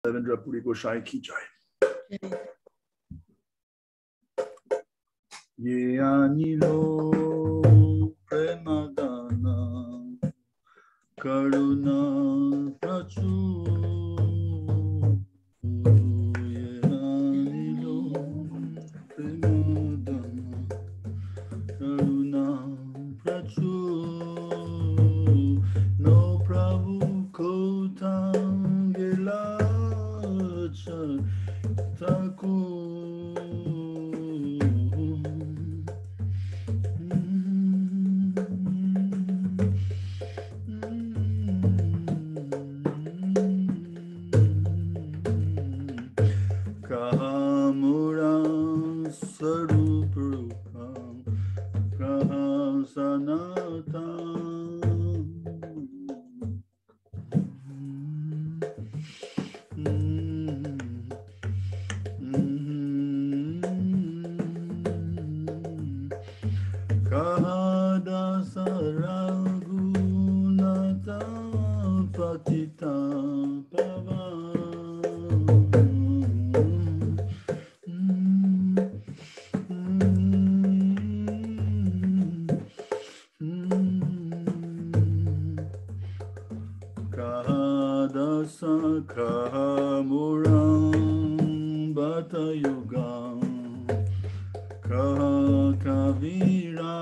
Ravindra Puri Gosai ki jai. Ye anilo premadana karuna prachu. Ye anilo premadana karuna prachu. No Prabhu kotangela taku. Kahamuram Sarup Rupam Kahasanatan Kahadasa Raghunata Patita Kahadasa Kahamuram Bata Yugam Kavira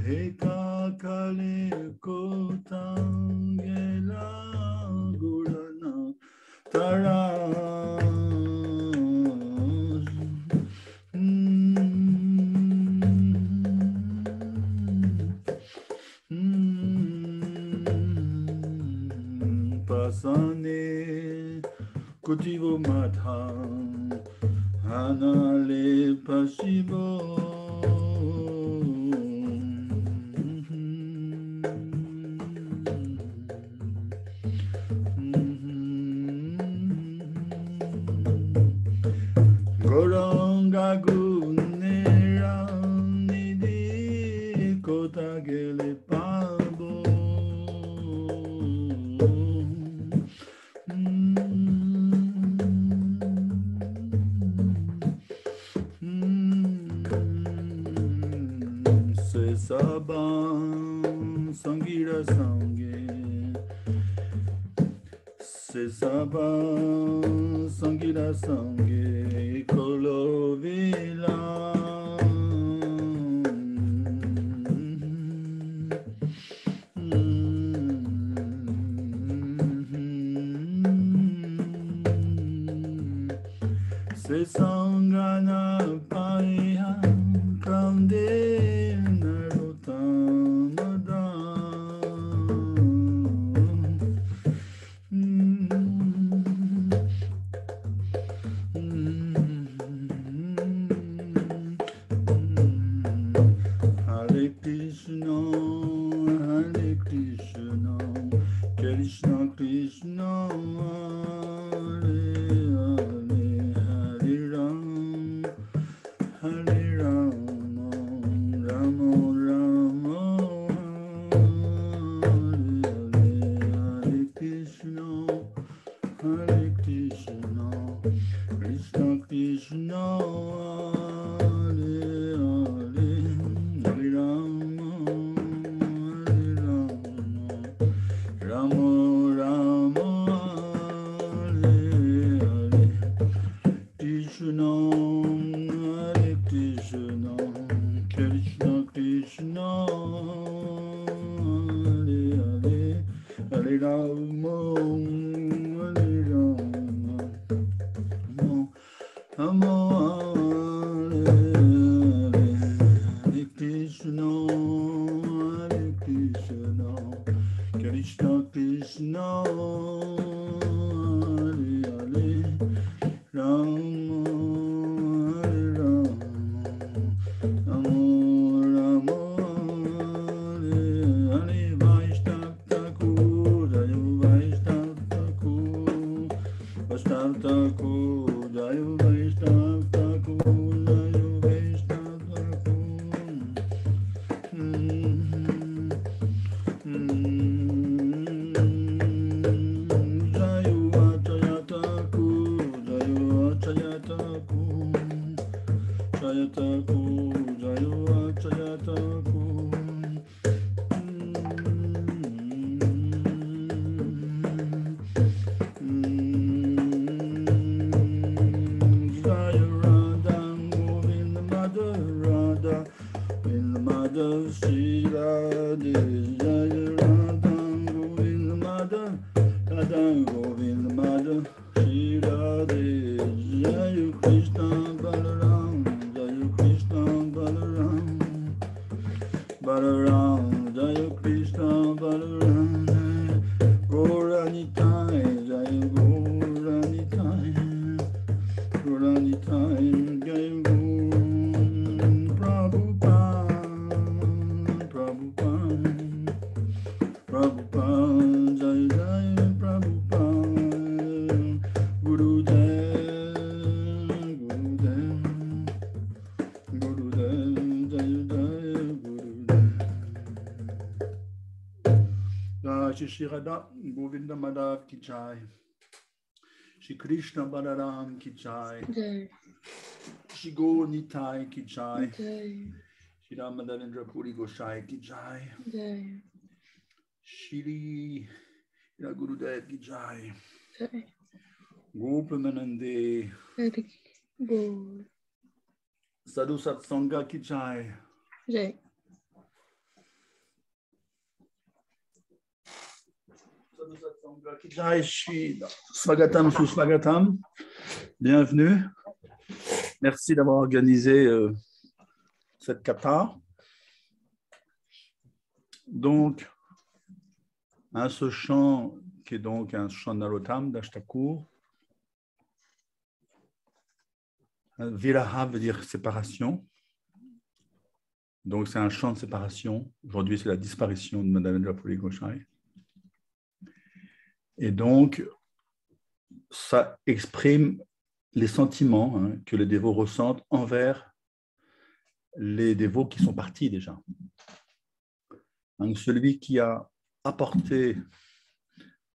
Heka Kale Kotangela Gurana Tara Pasane Kutivo Madham Hanale Pashivo Goranga Gunera Nidi Kotagele Pabo Sabam Sangira Sange Sabam Sangira Sange Kolovila Sangana Paya Kande Hare Krishna, Krishna Krishna, Hare Hare, Hare Rama, Rama Rama, Hare Hare, Hare Krishna, Krishna Krishna, Hare Hare, Hare Rama, Rama Rama, Hare Hare, Krishna, Hare Krishna, Krishna Krishna, Hare Hare, Hare Rama, Hare Rama, Rama Hare Hare, Hare Krishna, Hare Krishna, Krishna Krishna, Hare Hare, Rama Hare Rama, Rama Rama, Hare Hare, Vaishnava Thakur, Jai Vaishnava Thakur, Vaishnava Thakur, Jai Thakur, Jaya Acharya Thakur. Jaya Radha Govinda Madha Radha Govinda Madha Shri Radhe. Jaya Radha Govinda Madha Radha Govinda Madha Shri Radhe. Jaya Krishna Balaram, Jaya Krishna Balaram, Balaram, Jaya Krishna Balaram, Gauranitai, Jaya Gauranitai, Gauranitai, Jaya Prabhupada, Prabhupada, Prabhupada, Jaya Jaya Prabhupada, Gurudev, Gurudev, Gurudev, Jaya Jaya Gurudev. Jai Shri Radha Govinda Madhav Ki Jai, Shri Krishna Balaram Ki Jai, Shri Gaur Nitai Ki Jai, Shri Ram Madhavendra Puri Gosai Ki Jai, Shri Gurudev Ki Jai, Gopamanande, Sadhu Satsanga Ki Jai. Sadhu Satsanga Ki Jai, Shri Swagatam Suswagatam. Bienvenue. Merci d'avoir organisé cette kata. Donc, ce chant qui est donc un chant Narottam d'Ashtakur. Viraha veut dire séparation. Donc, c'est un chant de séparation. Aujourd'hui, c'est la disparition de Madhavendra Puri Gosai. Et donc, ça exprime les sentiments que les dévots ressentent envers les dévots qui sont partis déjà. Donc, celui qui a apporté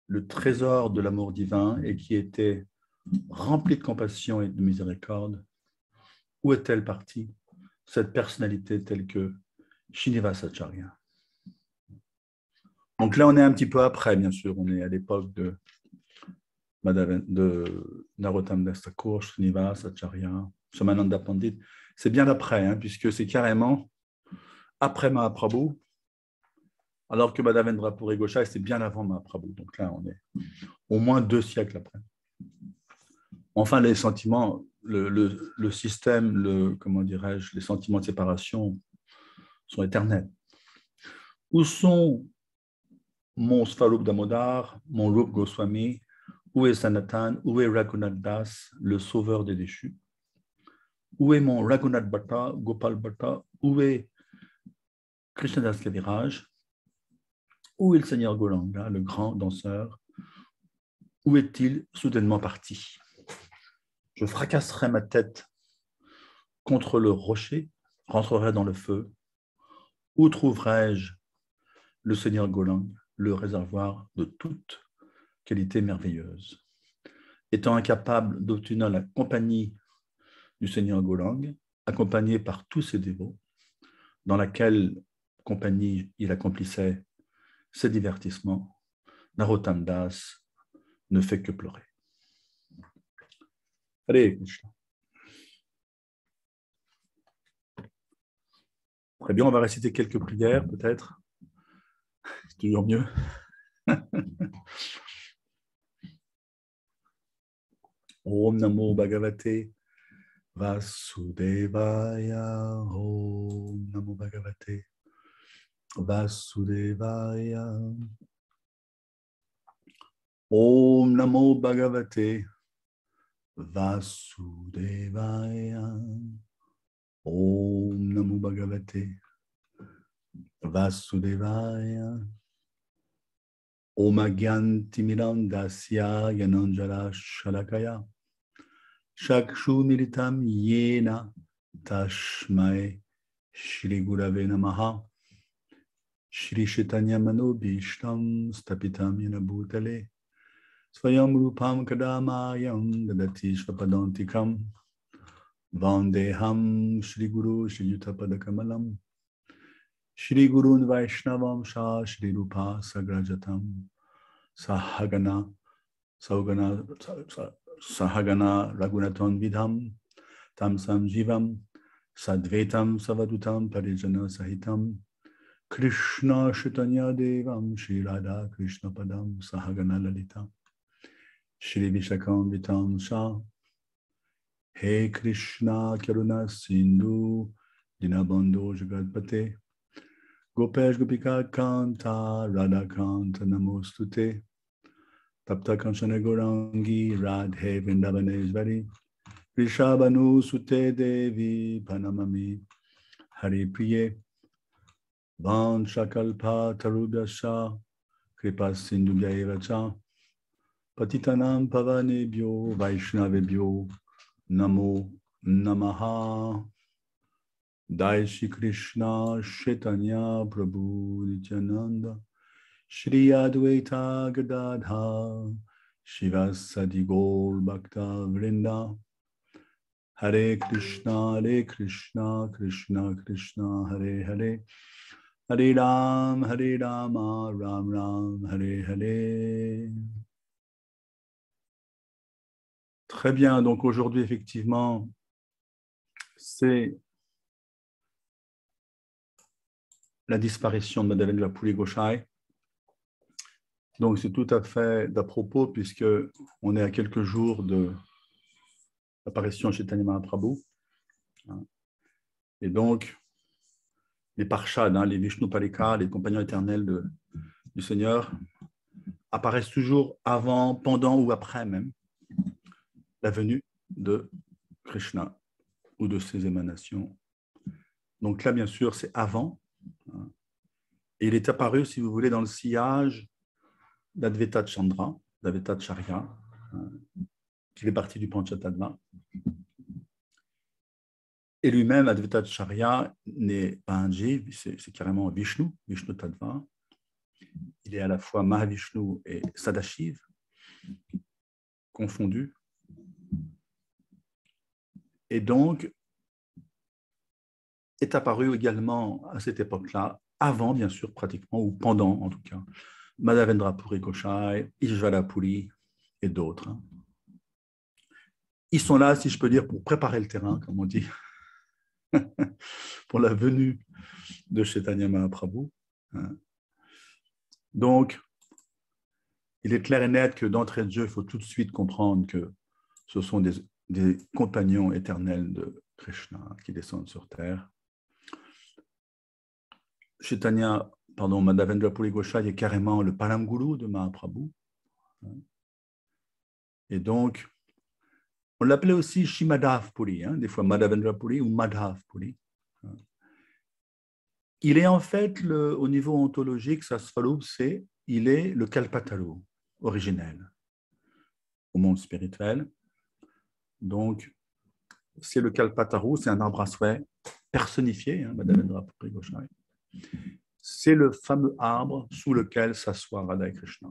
le trésor de l'amour divin et qui était rempli de compassion et de miséricorde, où est-elle partie, cette personnalité telle que Srinivasacharya? Donc là, on est un petit peu après, bien sûr. On est à l'époque de Narottam Das Thakur, Srinivasacharya, Somananda Pandit. C'est bien après, puisque c'est carrément après Mahaprabhu, alors que Madhavendra Puri Gosai, c'est bien avant Mahaprabhu. Donc là, on est au moins 2 siècles après. Enfin, les sentiments, le système, comment dirais-je, les sentiments de séparation sont éternels. Où sont mon Swarup Damodar, mon Rup Goswami, où est Sanatan, où est Raghunath Das, le sauveur des déchus? Où est mon Raghunath Bhatta, Gopal Bhatta? Où est Krishnadas Kaviraj? Où est le Seigneur Gauranga, le grand danseur? Où est-il soudainement parti? Je fracasserai ma tête contre le rocher, rentrerai dans le feu. Où trouverai-je le Seigneur Gauranga, le réservoir de toute qualité merveilleuse? Étant incapable d'obtenir la compagnie du Seigneur Gauranga, accompagné par tous ses dévots, dans laquelle compagnie il accomplissait ses divertissements, Narottam Das ne fait que pleurer. Allez, Krishna. Très bien, on va réciter quelques prières, peut-être. C'est toujours mieux. Om Namo Bhagavate Vasudevaya. Om Namo Bhagavate Vasudevaya. Om Namo Bhagavate Vasudevaya. Om Namo Bhagavate Vasudevaya. Om Agyantimirandasya Yananjala Shalakaya Shakshu Militam Yena Tashmai Shri Gurave Namaha Shri Chaitanya Manobhishtam Stapitam Yena Bhutale Swayam Rupam Kadamayam Dadati Svapadantikam Vandeham Shri Guru Shri Yutapada Kamalam Shri Gurun Vaishnavam Shah Shri Rupa Sagrajatam Sahagana Sahagana Sahagana Raghunathan Vidham Tamsam Jivam Sadvetam Savadutam Parijana Sahitam Krishna Chaitanya Devam Shri Radha Krishna Padam Sahagana Lalita Shri Vishakam Vitam Shah He Krishna Karuna Sindhu Dinabandhu Jagatpate Gopesh Gopika Kanta Radha Kanta Namostute Tapta Kanchana Gourangi Radhe Vrindavaneshvari Rishabhanu Sute Devi Panamami Hari Priye Vanshakalpa Tarubhyasha Kripa Sindhubhya Evacha Patitanam Pavanebhyo Vaishnavebhyo Namo Namaha Jai Shri Krishna Chaitanya Prabhu Nityananda Shri Advaita Gadadha Shivasadi Gaur Bhakta Vrinda Hare Krishna Krishna Krishna Hare Hare Hare Rama Ram Ram Hare Hare. Très bien, donc aujourd'hui effectivement c'est la disparition de Madhavendra Puri Goswami. Donc c'est tout à fait d'à propos puisque on est à quelques jours de l'apparition de Chaitanya Mahaprabhu. Et donc les Parshad, les Vishnu Parika, les compagnons éternels du Seigneur apparaissent toujours avant, pendant ou après même la venue de Krishna ou de ses émanations. Donc là, bien sûr, c'est avant. Et il est apparu, si vous voulez, dans le sillage d'Advaita Chandra, d'Advaitacharya, qui fait partie du Panchatattva. Et lui-même, Advaitacharya n'est pas un Jiv, c'est carrément Vishnu, Vishnu Tattva. Il est à la fois Mahavishnu et Sadashiv, confondus. Et donc, est apparu également à cette époque-là, avant bien sûr pratiquement, ou pendant en tout cas, Madhavendra Puri Goswami, Ishvara Puri et d'autres. Ils sont là, si je peux dire, pour préparer le terrain, comme on dit, pour la venue de Chaitanya Mahaprabhu. Donc, il est clair et net que d'entrée de jeu, il faut tout de suite comprendre que ce sont des compagnons éternels de Krishna qui descendent sur terre. Madhavendra Puri Goswami est carrément le Param Guru de Mahaprabhu. Et donc, on l'appelait aussi Shrimadhav Puri, des fois Madhavendra Puri ou Madhav Puri. Il est en fait, au niveau ontologique, sa swarup, il est le Kalpataru originel au monde spirituel. Donc, c'est le Kalpataru, c'est un arbre à souhait personnifié, Madhavendra Puri Goswami. C'est le fameux arbre sous lequel s'assoit Radha et Krishna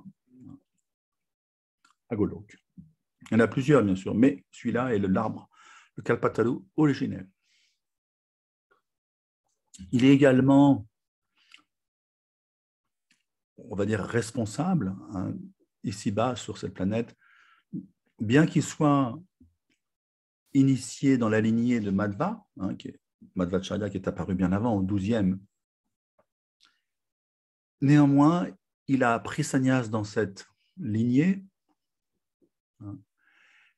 à Golok. Il y en a plusieurs, bien sûr, mais celui-là est l'arbre, le Kalpataru originel. Il est également, on va dire, responsable, ici-bas, sur cette planète, bien qu'il soit initié dans la lignée de Madhva, Madhvacharya qui est apparu bien avant, au 12e. Néanmoins, il a pris sannyas dans cette lignée,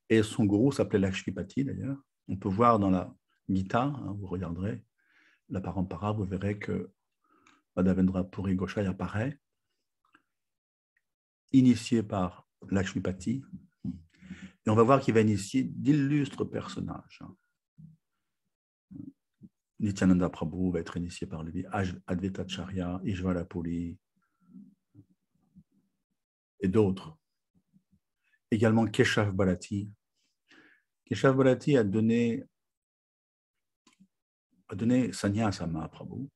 et son gourou s'appelait Lakshmipati d'ailleurs. On peut voir dans la Gita, vous regarderez la parampara, vous verrez que Madhavendra Puri Goswami apparaît, initié par Lakshmipati, et on va voir qu'il va initier d'illustres personnages. Nityananda Prabhu va être initié par lui, Advaitacharya, Ishvara Puri, et d'autres. Également Keshav Bharati. Keshav Bharati a donné sannyas à Mahaprabhu.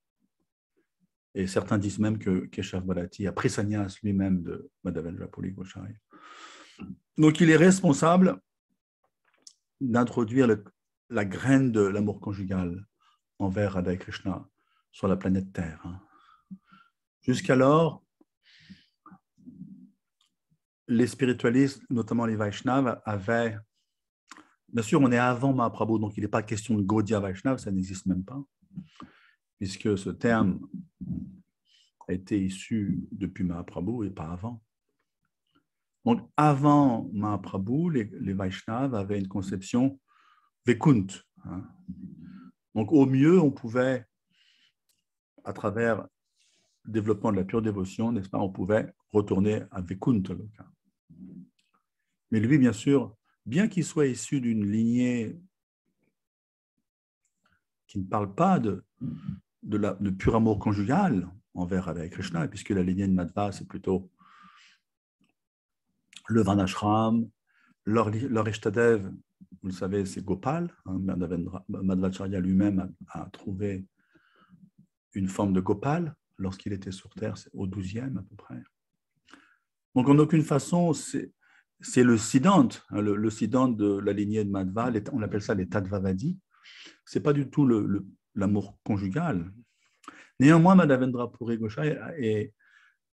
Et certains disent même que Keshav Bharati a pris sannyas lui-même de Madhavendra Puri Goswami. Donc il est responsable d'introduire la graine de l'amour conjugal envers Radha et Krishna sur la planète Terre. Hein. Jusqu'alors, les spiritualistes, notamment les Vaishnavas, avaient... Bien sûr, on est avant Mahaprabhu, donc il n'est pas question de Gaudiya Vaishnava, ça n'existe même pas, puisque ce terme a été issu depuis Mahaprabhu et pas avant. Donc, avant Mahaprabhu, les Vaishnavas avaient une conception Vaikunt. Hein. Donc, au mieux, on pouvait, à travers le développement de la pure dévotion, n'est-ce pas, on pouvait retourner à Vaikuntha. Mais lui, bien sûr, bien qu'il soit issu d'une lignée qui ne parle pas de pur amour conjugal envers avec Krishna, puisque la lignée de Madhva, c'est plutôt le Varnashram, leur Ishtadev, vous le savez, c'est Gopal. Hein, Madhvacharya lui-même a trouvé une forme de Gopal lorsqu'il était sur Terre, au 12e à peu près. Donc, en aucune façon, c'est le Siddhant, hein, le Siddhant de la lignée de Madhva, on appelle ça les Tadvavadi. Ce n'est pas du tout l'amour conjugal. Néanmoins, Madhavendra Puri Goswami est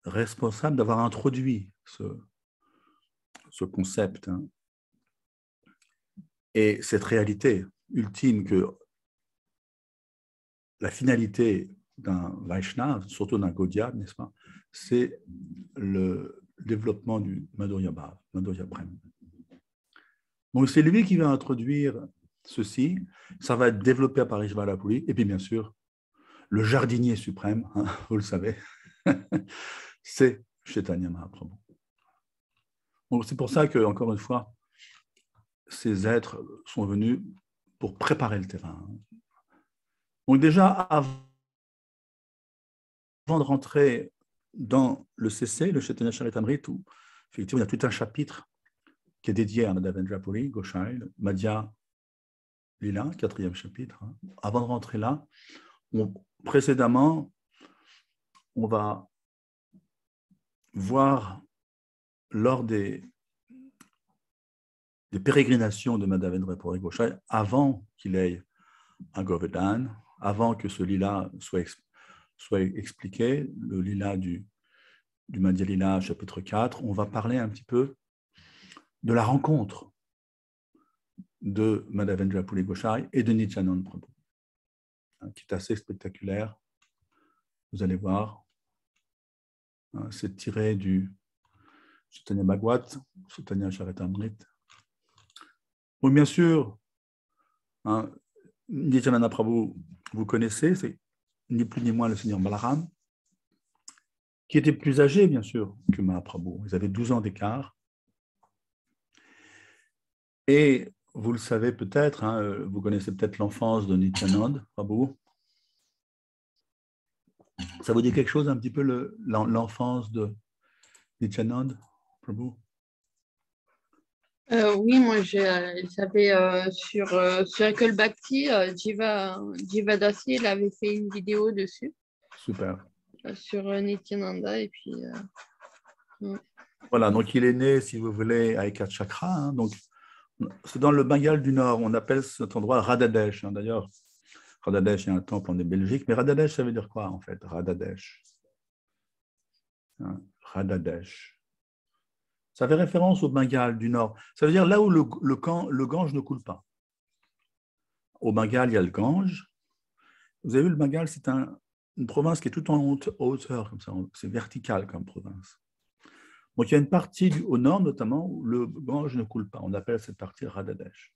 responsable d'avoir introduit ce concept, hein, et cette réalité ultime que la finalité d'un Vaishnava, surtout d'un Gaudiya, n'est-ce pas, c'est le développement du Madhurya Bhav, Madhurya Prem. Donc c'est lui qui va introduire ceci, ça va être développé par Ishvara Puri, et puis bien sûr, le jardinier suprême, hein, vous le savez, c'est Chaitanya Mahaprabhu. Donc c'est pour ça que, encore une fois, ces êtres sont venus pour préparer le terrain. Donc déjà, avant de rentrer dans le CC, le Chaitanya Charitamrita, où effectivement il y a tout un chapitre qui est dédié à Madhavendra Puri, Goswami, Madhya Lila, 4e chapitre. Hein. Avant de rentrer là, précédemment, on va voir lors des pérégrinations de Madhavendra Puri Goswami, avant qu'il ait un Govardhan, avant que ce lila soit expliqué, le lila du Madhya Lila, chapitre 4, on va parler un petit peu de la rencontre de Madhavendra Puri Goswami et de Nityananda Prabhu, qui est assez spectaculaire. Vous allez voir, c'est tiré du Chaitanya Bhagavad, Chaitanya Charitamrita. Donc, bien sûr, Nityananda Prabhu, vous connaissez, c'est ni plus ni moins le Seigneur Balaram, qui était plus âgé, bien sûr, que Mahaprabhu. Ils avaient 12 ans d'écart. Et vous le savez peut-être, hein, vous connaissez peut-être l'enfance de Nityananda Prabhu. Ça vous dit quelque chose un petit peu l'enfance de Nityananda Prabhu? Oui, moi j'avais sur Ekol Bhakti, Jiva Dasi, il avait fait une vidéo dessus. Super. Sur Nityananda et puis. Voilà, donc il est né, si vous voulez, à Ekat Chakra. Hein, donc c'est dans le Bengale du Nord. On appelle cet endroit Radhadesh. Hein, d'ailleurs, Radhadesh, il y a un temple en Belgique. Mais Radhadesh, ça veut dire quoi en fait? Radhadesh. Hein, Radhadesh. Ça fait référence au Bengale du Nord. Ça veut dire là où le Gange ne coule pas. Au Bengale, il y a le Gange. Vous avez vu, le Bengale, c'est une province qui est tout en hauteur, comme ça. C'est vertical comme province. Donc, il y a une partie au nord, notamment, où le Gange ne coule pas. On appelle cette partie Radhadesh.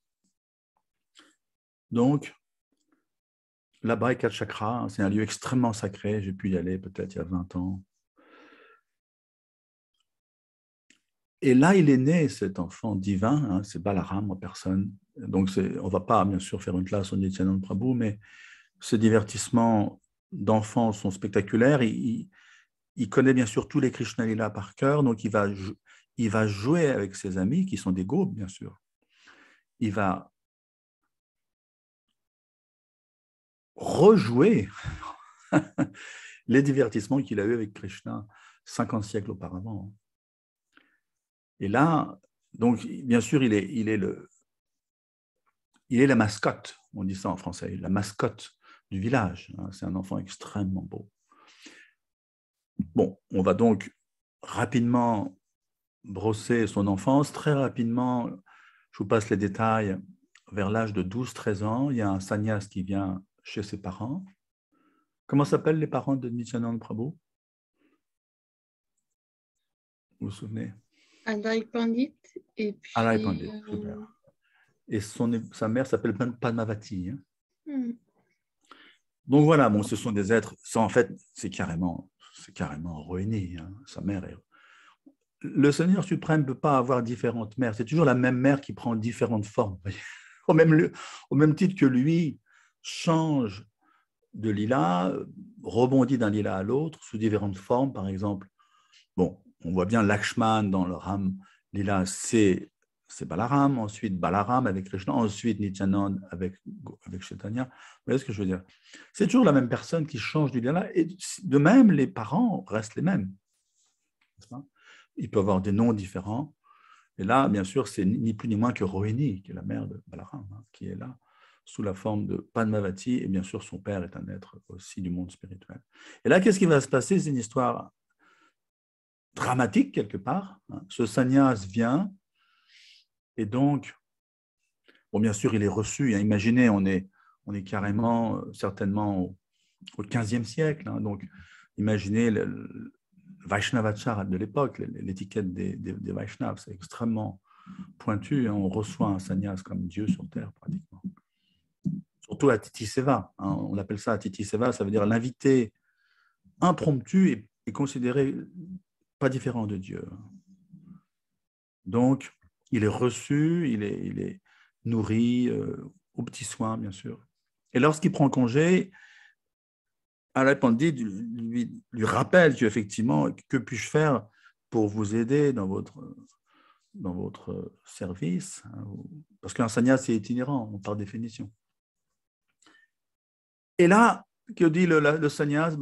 Donc, là-bas, Ekat Chakra, c'est un lieu extrêmement sacré. J'ai pu y aller peut-être il y a 20 ans. Et là, il est né, cet enfant divin, hein, c'est Balaram en personne. Donc, on ne va pas, bien sûr, faire une classe sur Nityananda Prabhu, mais ces divertissements d'enfants sont spectaculaires. Il connaît bien sûr tous les Krishna Lila par cœur, donc il va jouer avec ses amis, qui sont des gopes, bien sûr. Il va rejouer les divertissements qu'il a eus avec Krishna 50 siècles auparavant. Et là, donc, bien sûr, il est il est la mascotte, on dit ça en français, la mascotte du village. C'est un enfant extrêmement beau. Bon, on va donc rapidement brosser son enfance. Très rapidement, je vous passe les détails. Vers l'âge de 12-13 ans, il y a un sannyas qui vient chez ses parents. Comment s'appellent les parents de Nityananda Prabhu? Vous vous souvenez? Adai Pandit et Alai puis Pandit, super. Et sa mère s'appelle Padmavati. Donc voilà, bon, ce sont des êtres, ça en fait, c'est carrément ruiné. Sa mère est... Le Seigneur suprême ne peut pas avoir différentes mères. C'est toujours la même mère qui prend différentes formes. Au même titre que lui change de lila, rebondit d'un lila à l'autre sous différentes formes. Par exemple, bon, on voit bien Lakshman dans le Ram lila, c'est Balaram, ensuite Balaram avec Krishna, ensuite Nityananda avec Chaitanya. Vous voyez ce que je veux dire? C'est toujours la même personne qui change du lila, et de même, les parents restent les mêmes. Ils peuvent avoir des noms différents. Et là, bien sûr, c'est ni plus ni moins que Rohini, qui est la mère de Balaram, qui est là, sous la forme de Padmavati, et bien sûr, son père est un être aussi du monde spirituel. Et là, qu'est-ce qui va se passer? C'est une histoire dramatique, quelque part. Ce sannyas vient, et donc, bon, bien sûr, il est reçu. Imaginez, on est carrément, certainement, au XVe siècle. Donc, imaginez le Vaishnavachar de l'époque, l'étiquette des Vaishnavas, c'est extrêmement pointu. On reçoit un sannyas comme Dieu sur terre, pratiquement. Surtout à Titi Seva. On appelle ça Titi Seva, ça veut dire l'invité impromptu et considéré pas différent de Dieu. Donc, il est reçu, il est nourri, aux petits soins, bien sûr. Et lorsqu'il prend congé, Alai Pandit lui rappelle qu'effectivement, que puis-je faire pour vous aider dans votre service? Parce qu'un sannyas, c'est itinérant, par définition. Et là, que dit le sannyas?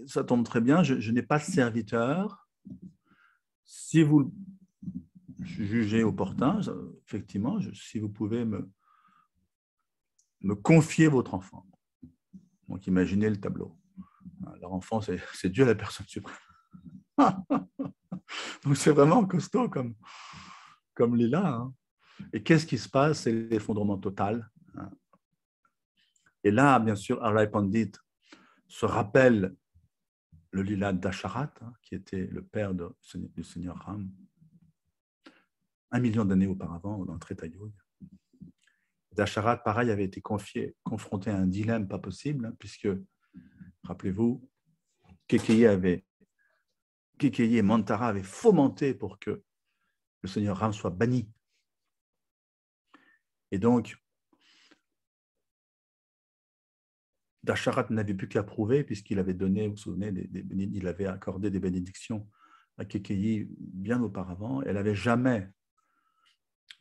Ça tombe très bien, je n'ai pas de serviteur. Si vous jugez opportun, effectivement, si vous pouvez me confier votre enfant. Donc, imaginez le tableau. Leur enfant, c'est Dieu la personne suprême. Donc, c'est vraiment costaud comme lila. Et qu'est-ce qui se passe? C'est l'effondrement total. Et là, bien sûr, Alai Pandit se rappelle le lila d'Asharat, qui était le père du Seigneur Ram, 1 million d'années auparavant, dans le Treta Yuga. Dasharat, pareil, avait été confronté à un dilemme pas possible, puisque, rappelez-vous, Kekeyi et Mantara avaient fomenté pour que le Seigneur Ram soit banni. Et donc, Dasharat n'avait plus qu'à prouver, puisqu'il avait donné, vous vous souvenez, il avait accordé des bénédictions à Kekeyi bien auparavant. Elle n'avait jamais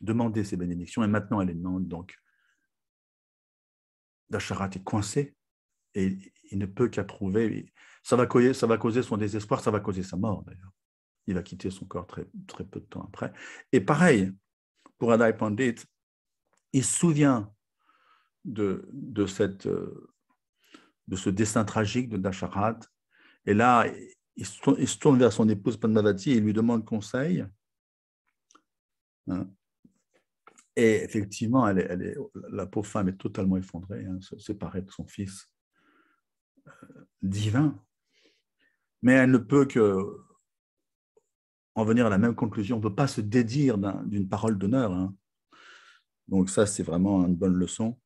demandé ces bénédictions, et maintenant elle les demande. Donc, Dasharat est coincé, et il ne peut qu'approuver. Ça va causer son désespoir, ça va causer sa mort, d'ailleurs. Il va quitter son corps très, très peu de temps après. Et pareil, pour Alai Pandit, il se souvient de ce destin tragique de Dasharat. Et là, il se tourne vers son épouse Padmavati et il lui demande conseil. Et effectivement, la pauvre femme est totalement effondrée, séparée de son fils divin. Mais elle ne peut que en venir à la même conclusion. On ne peut pas se dédire d'une parole d'honneur. Donc ça, c'est vraiment une bonne leçon.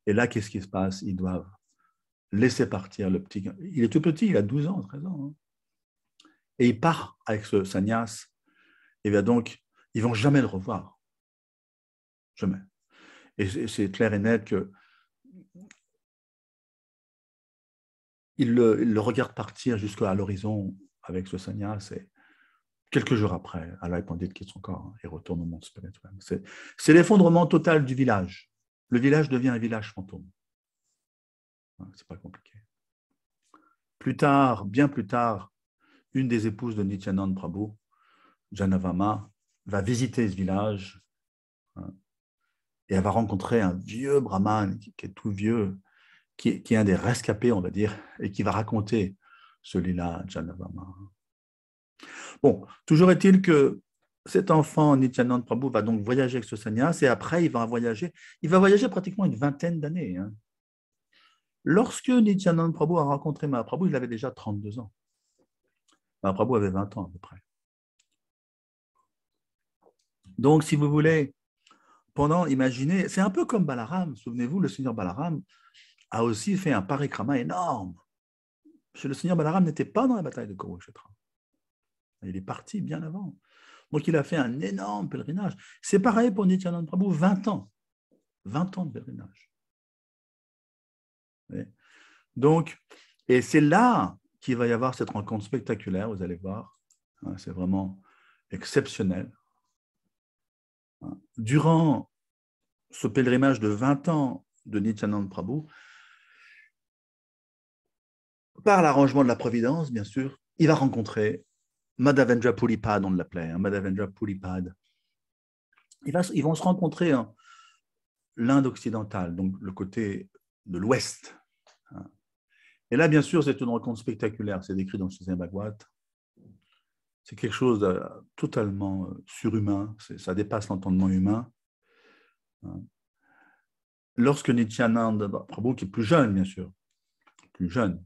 Et là, qu'est-ce qui se passe? Ils doivent laisser partir le petit. Il est tout petit, il a 12 ans, 13 ans. Et il part avec ce sannyas. Et bien donc, ils ne vont jamais le revoir. Jamais. Et c'est clair et net que il le regarde partir jusqu'à l'horizon avec ce sannyas. Et quelques jours après, Alai Pandit quitte son corps et retourne au monde spirituel. C'est l'effondrement total du village. Le village devient un village fantôme. C'est pas compliqué. Plus tard, bien plus tard, une des épouses de Nityananda Prabhu, Janavama, va visiter ce village Et elle va rencontrer un vieux brahman qui est tout vieux, qui est un des rescapés, on va dire, et qui va raconter ce Lila Janavama. Bon, toujours est-il que cet enfant, Nityananda Prabhu, va donc voyager avec ce sannyas, et après, il va voyager pratiquement une vingtaine d'années. Hein. Lorsque Nityananda Prabhu a rencontré Mahaprabhu, il avait déjà 32 ans. Mahaprabhu avait 20 ans à peu près. Donc, si vous voulez, imaginez, c'est un peu comme Balaram, souvenez-vous, le seigneur Balaram a aussi fait un parikrama énorme. Parce que le seigneur Balaram n'était pas dans la bataille de Kurukshetra. Il est parti bien avant. Donc, il a fait un énorme pèlerinage. C'est pareil pour Nityananda Prabhu, 20 ans. 20 ans de pèlerinage. Donc, et c'est là qu'il va y avoir cette rencontre spectaculaire, vous allez voir. C'est vraiment exceptionnel. Durant ce pèlerinage de 20 ans de Nityananda Prabhu, par l'arrangement de la Providence, bien sûr, il va rencontrer Madhavendra Puripad, on l'appelait, Madhavendra Puripad. Ils vont se rencontrer l'Inde occidentale, donc le côté de l'Ouest. Et là, bien sûr, c'est une rencontre spectaculaire. C'est décrit dans le 6e Bhagavad. C'est quelque chose de totalement surhumain. Ça dépasse l'entendement humain. Lorsque Nityananda Prabhu, qui est plus jeune, bien sûr, plus jeune,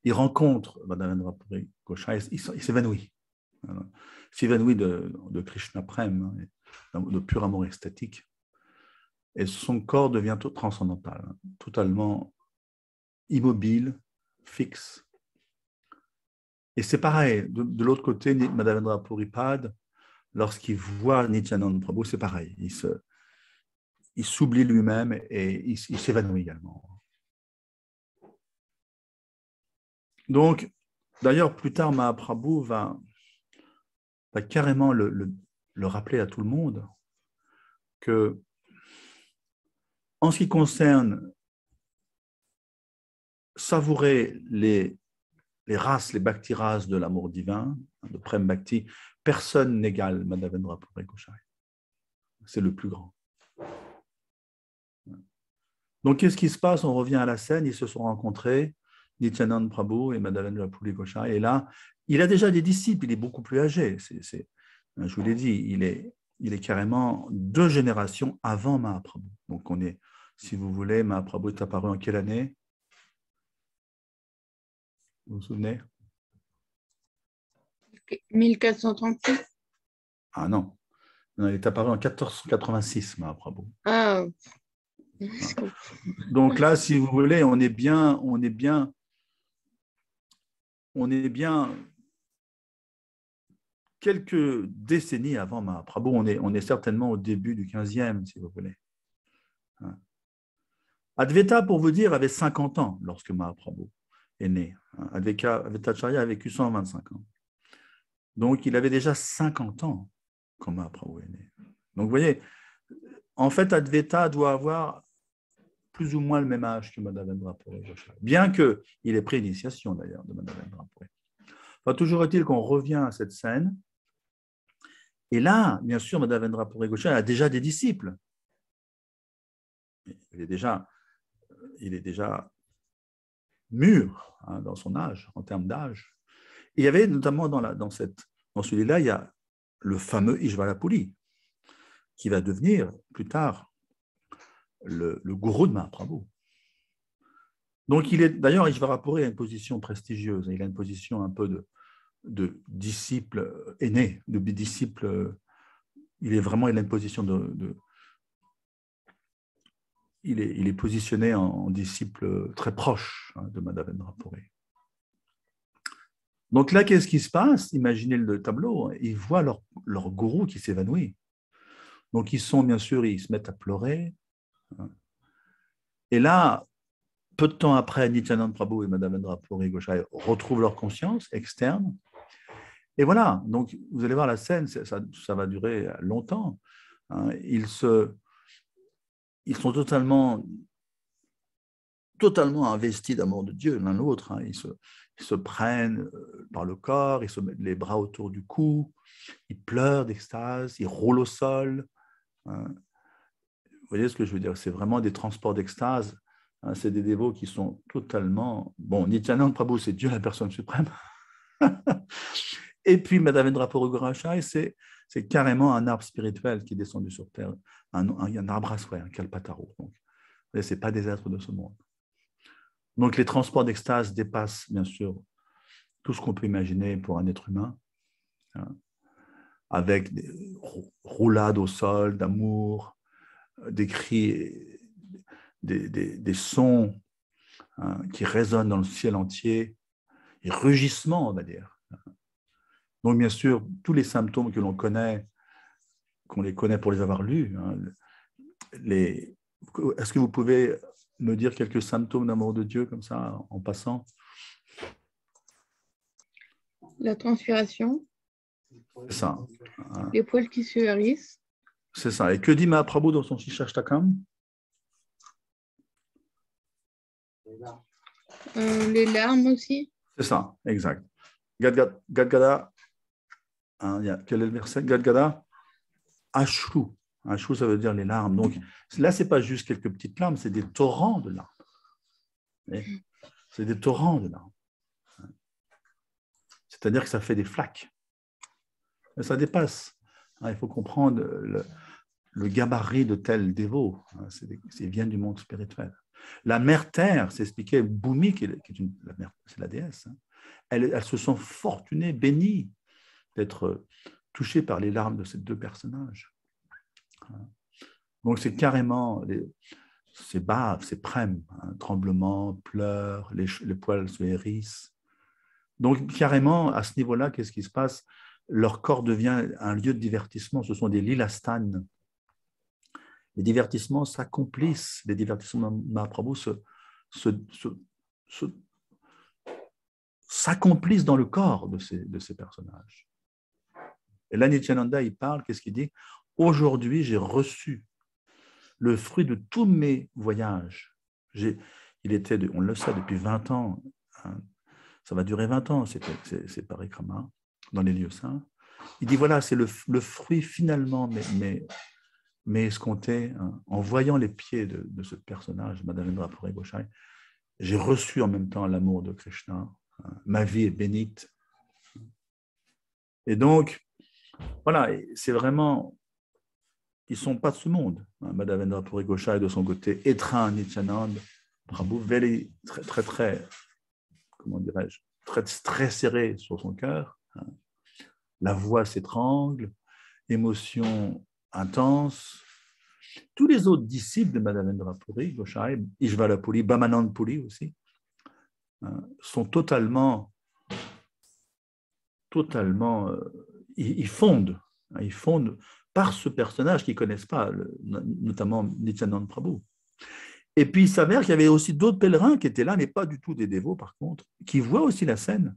il rencontre Madhavendra Puri Goswami, il s'évanouit. Il s'évanouit de Krishna Prem, de pur amour extatique. Et son corps devient transcendantal, totalement immobile, fixe. Et c'est pareil, de l'autre côté, Madhavendra Puripad, lorsqu'il voit Nityananda Prabhu, c'est pareil. Il s'oublie lui-même et il s'évanouit également. Donc, d'ailleurs, plus tard, Mahaprabhu va carrément le rappeler à tout le monde que, en ce qui concerne savourer les races, les bhakti races de l'amour divin, de Prem Bhakti, personne n'égale Madhavendra Puri Goswami. C'est le plus grand. Donc, qu'est-ce qui se passe? On revient à la scène, ils se sont rencontrés, Nityananda Prabhu et Madhavendra Puri Goswami. Et là, il a déjà des disciples, il est beaucoup plus âgé. Je vous l'ai dit, il est carrément 2 générations avant Mahaprabhu. Donc, on est, si vous voulez, Mahaprabhu est apparu en quelle année? Vous vous souvenez? 1436. Ah non. Il est apparu en 1486, Mahaprabhu. Ah. Donc là, si vous voulez, on est bien quelques décennies avant Mahaprabhu. On est certainement au début du 15e, si vous voulez. Advaita, pour vous dire, avait 50 ans lorsque Mahaprabhu est né. Advaitacharya a vécu 125 ans. Donc, il avait déjà 50 ans quand Mahaprabhu est né. Donc, vous voyez, en fait, Advaita doit avoir plus ou moins le même âge que Madhavendra Puri Goswami, bien qu'il ait pris l'initiation d'ailleurs de Madhavendra Puri. Enfin, toujours est-il qu'on revient à cette scène, et là, bien sûr, Madhavendra Puri Goswami a déjà des disciples. Il est déjà mûr dans son âge, en termes d'âge. Et il y avait notamment dans celui-là, il y a le fameux Ishvarapuri, qui va devenir plus tard le gourou de Mahaprabhu. Donc, d'ailleurs, Ishvarapuri a une position prestigieuse. Il a une position un peu de disciple aîné, de disciple. Il a une position il est positionné en disciple très proche de Madhavendra Puri. Donc là, qu'est-ce qui se passe? Imaginez le tableau. Ils voient leur gourou qui s'évanouit. Donc, ils se mettent à pleurer. Et là, peu de temps après, Nityananda Prabhu et Madhavendra Puri Goswami retrouvent leur conscience externe. Et voilà, donc vous allez voir la scène, ça va durer longtemps. Ils sont totalement investis d'amour de Dieu l'un l'autre. Ils se prennent par le corps, ils se mettent les bras autour du cou, ils pleurent d'extase, ils roulent au sol. voyez ce que je veux dire? C'est vraiment des transports d'extase. Hein, c'est des dévots qui sont totalement... Bon, Nityananda Prabhu, c'est Dieu la personne suprême. Et puis, Madhavendra Puri Goswami, c'est carrément un arbre spirituel qui est descendu sur Terre, un arbre à souhait, un kalpataru. Donc, ce n'est pas des êtres de ce monde. Donc, les transports d'extase dépassent, bien sûr, tout ce qu'on peut imaginer pour un être humain, hein, avec des roulades au sol d'amour, des cris, des sons, hein, qui résonnent dans le ciel entier, et rugissements, on va dire. Donc, bien sûr, tous les symptômes que l'on connaît, qu'on les connaît pour les avoir lus, hein, est-ce que vous pouvez me dire quelques symptômes d'amour de Dieu, comme ça, en passant? La transpiration, C'est ça. Hein. les poils qui se hérissent, C'est ça. Et que dit Mahaprabhu dans son Shishashtakam? les larmes aussi. C'est ça, exact. Gadgada, hein, quel est le verset? Gadgada, Ashru. Ashru, ça veut dire les larmes. Donc là, ce n'est pas juste quelques petites larmes, c'est des torrents de larmes. C'est des torrents de larmes. C'est-à-dire que ça fait des flaques. Mais ça dépasse. Hein, il faut comprendre le gabarit de tel dévot. Hein, c'est vient du monde spirituel. La mère Terre, c'est expliqué, Bhumi, la mère, c'est la déesse, hein, elles se sont fortunées, bénies d'être touchées par les larmes de ces deux personnages. Donc c'est carrément, c'est bave, c'est prême, hein, tremblements, pleurs, les poils se hérissent. Donc carrément, à ce niveau-là, qu'est-ce qui se passe? Leur corps devient un lieu de divertissement, ce sont des lilastanes. Les divertissements s'accomplissent, les divertissements de Mahaprabhu s'accomplissent dans le corps de ces personnages. Et là, Nityananda, il parle, qu'est-ce qu'il dit? Aujourd'hui, j'ai reçu le fruit de tous mes voyages. Il était, on le sait, depuis 20 ans, hein, ça va durer 20 ans, c'est parikrama, dans les lieux saints. Il dit, voilà, c'est le fruit finalement, mais escompté, hein, en voyant les pieds de ce personnage, Madhavendra Puri Goswami, j'ai reçu en même temps l'amour de Krishna. Hein, ma vie est bénite. Et donc, voilà, c'est vraiment, ils ne sont pas de ce monde. Hein, Madhavendra Puri Goswami, de son côté, étreint Nityananda Prabhu, Veli, très, très, très, comment dirais-je, très serré sur son cœur. Hein. La voix s'étrangle, émotion intense. Tous les autres disciples de Madhavendra Puri Goswami, Ishvala Puri, Bhamanand Puri aussi, hein, sont totalement, ils fondent par ce personnage qu'ils ne connaissent pas, notamment Nityananda Prabhu. Et puis il s'avère qu'il y avait aussi d'autres pèlerins qui étaient là, mais pas du tout des dévots par contre, qui voient aussi la scène.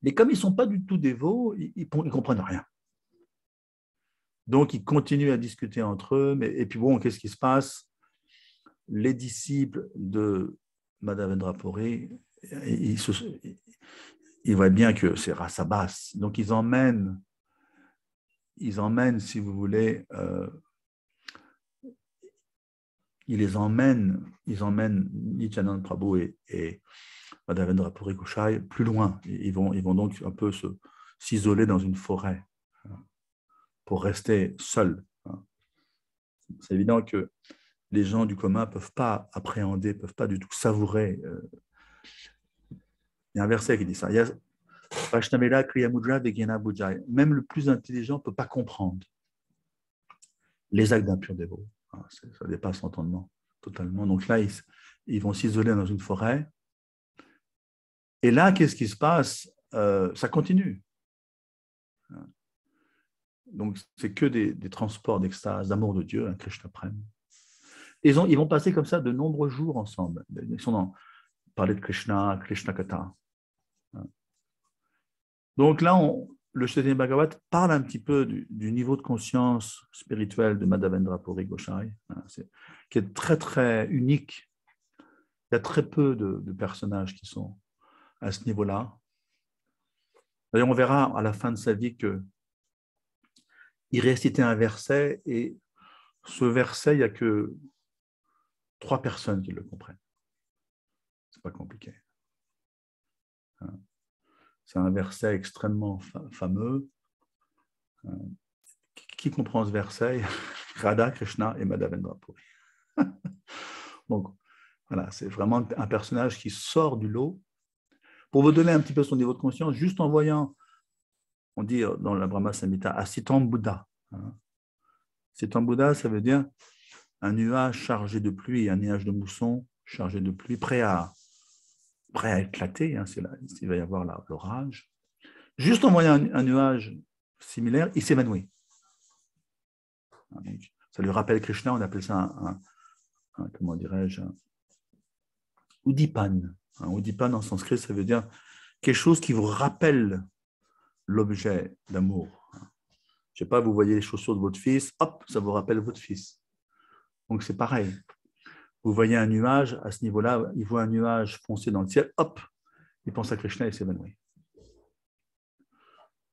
Mais comme ils ne sont pas du tout dévots, ils ne comprennent rien. Donc ils continuent à discuter entre eux, et puis bon, qu'est-ce qui se passe? Les disciples de Madhavendra Puri, ils voient bien que c'est rasa basse. Donc ils emmènent, si vous voulez, ils emmènent Nityananda Prabhu et Madhavendra Puri Goswami plus loin. Ils vont donc un peu s'isoler dans une forêt, hein, pour rester seuls. Hein. C'est évident que les gens du commun ne peuvent pas appréhender, ne peuvent pas du tout savourer. Il y a un verset qui dit ça. Même le plus intelligent ne peut pas comprendre les actes d'un pur dévot. Ça dépasse l'entendement totalement. Donc là, ils vont s'isoler dans une forêt. Et là, qu'est-ce qui se passe? Ça continue. Donc, c'est que des transports d'extase, d'amour de Dieu, un Krishna Prem. Ils vont passer comme ça de nombreux jours ensemble. Ils sont parler de Krishna, Krishna Katha. Donc là, le Chaitanya Bhagavat parle un petit peu du niveau de conscience spirituelle de Madhavendra Puri Goswami, hein, qui est très, très unique. Il y a très peu de personnages qui sont à ce niveau-là. D'ailleurs, on verra à la fin de sa vie qu'il récitait un verset et Ce verset, il n'y a que 3 personnes qui le comprennent. Ce n'est pas compliqué. C'est un verset extrêmement fameux. Qui comprend ce verset? Radha, Krishna et Madhavendra Puri. Donc, voilà, c'est vraiment un personnage qui sort du lot. Pour vous donner un petit peu son niveau de conscience, juste en voyant, on dit dans la Brahma Samhita, Asitam Bouddha. Asitam Bouddha, ça veut dire un nuage chargé de pluie, un nuage de mousson chargé de pluie, prêt à éclater, hein, il va y avoir l'orage. Juste en voyant un nuage similaire, il s'évanouit. Donc, ça lui rappelle Krishna, on appelle ça comment dirais-je, un udipan. Un udipan en sanskrit, ça veut dire quelque chose qui vous rappelle l'objet d'amour. Je ne sais pas, vous voyez les chaussures de votre fils, hop, ça vous rappelle votre fils. Donc c'est pareil. Vous voyez un nuage, à ce niveau-là, il voit un nuage foncer dans le ciel, hop, il pense à Krishna et s'évanouit.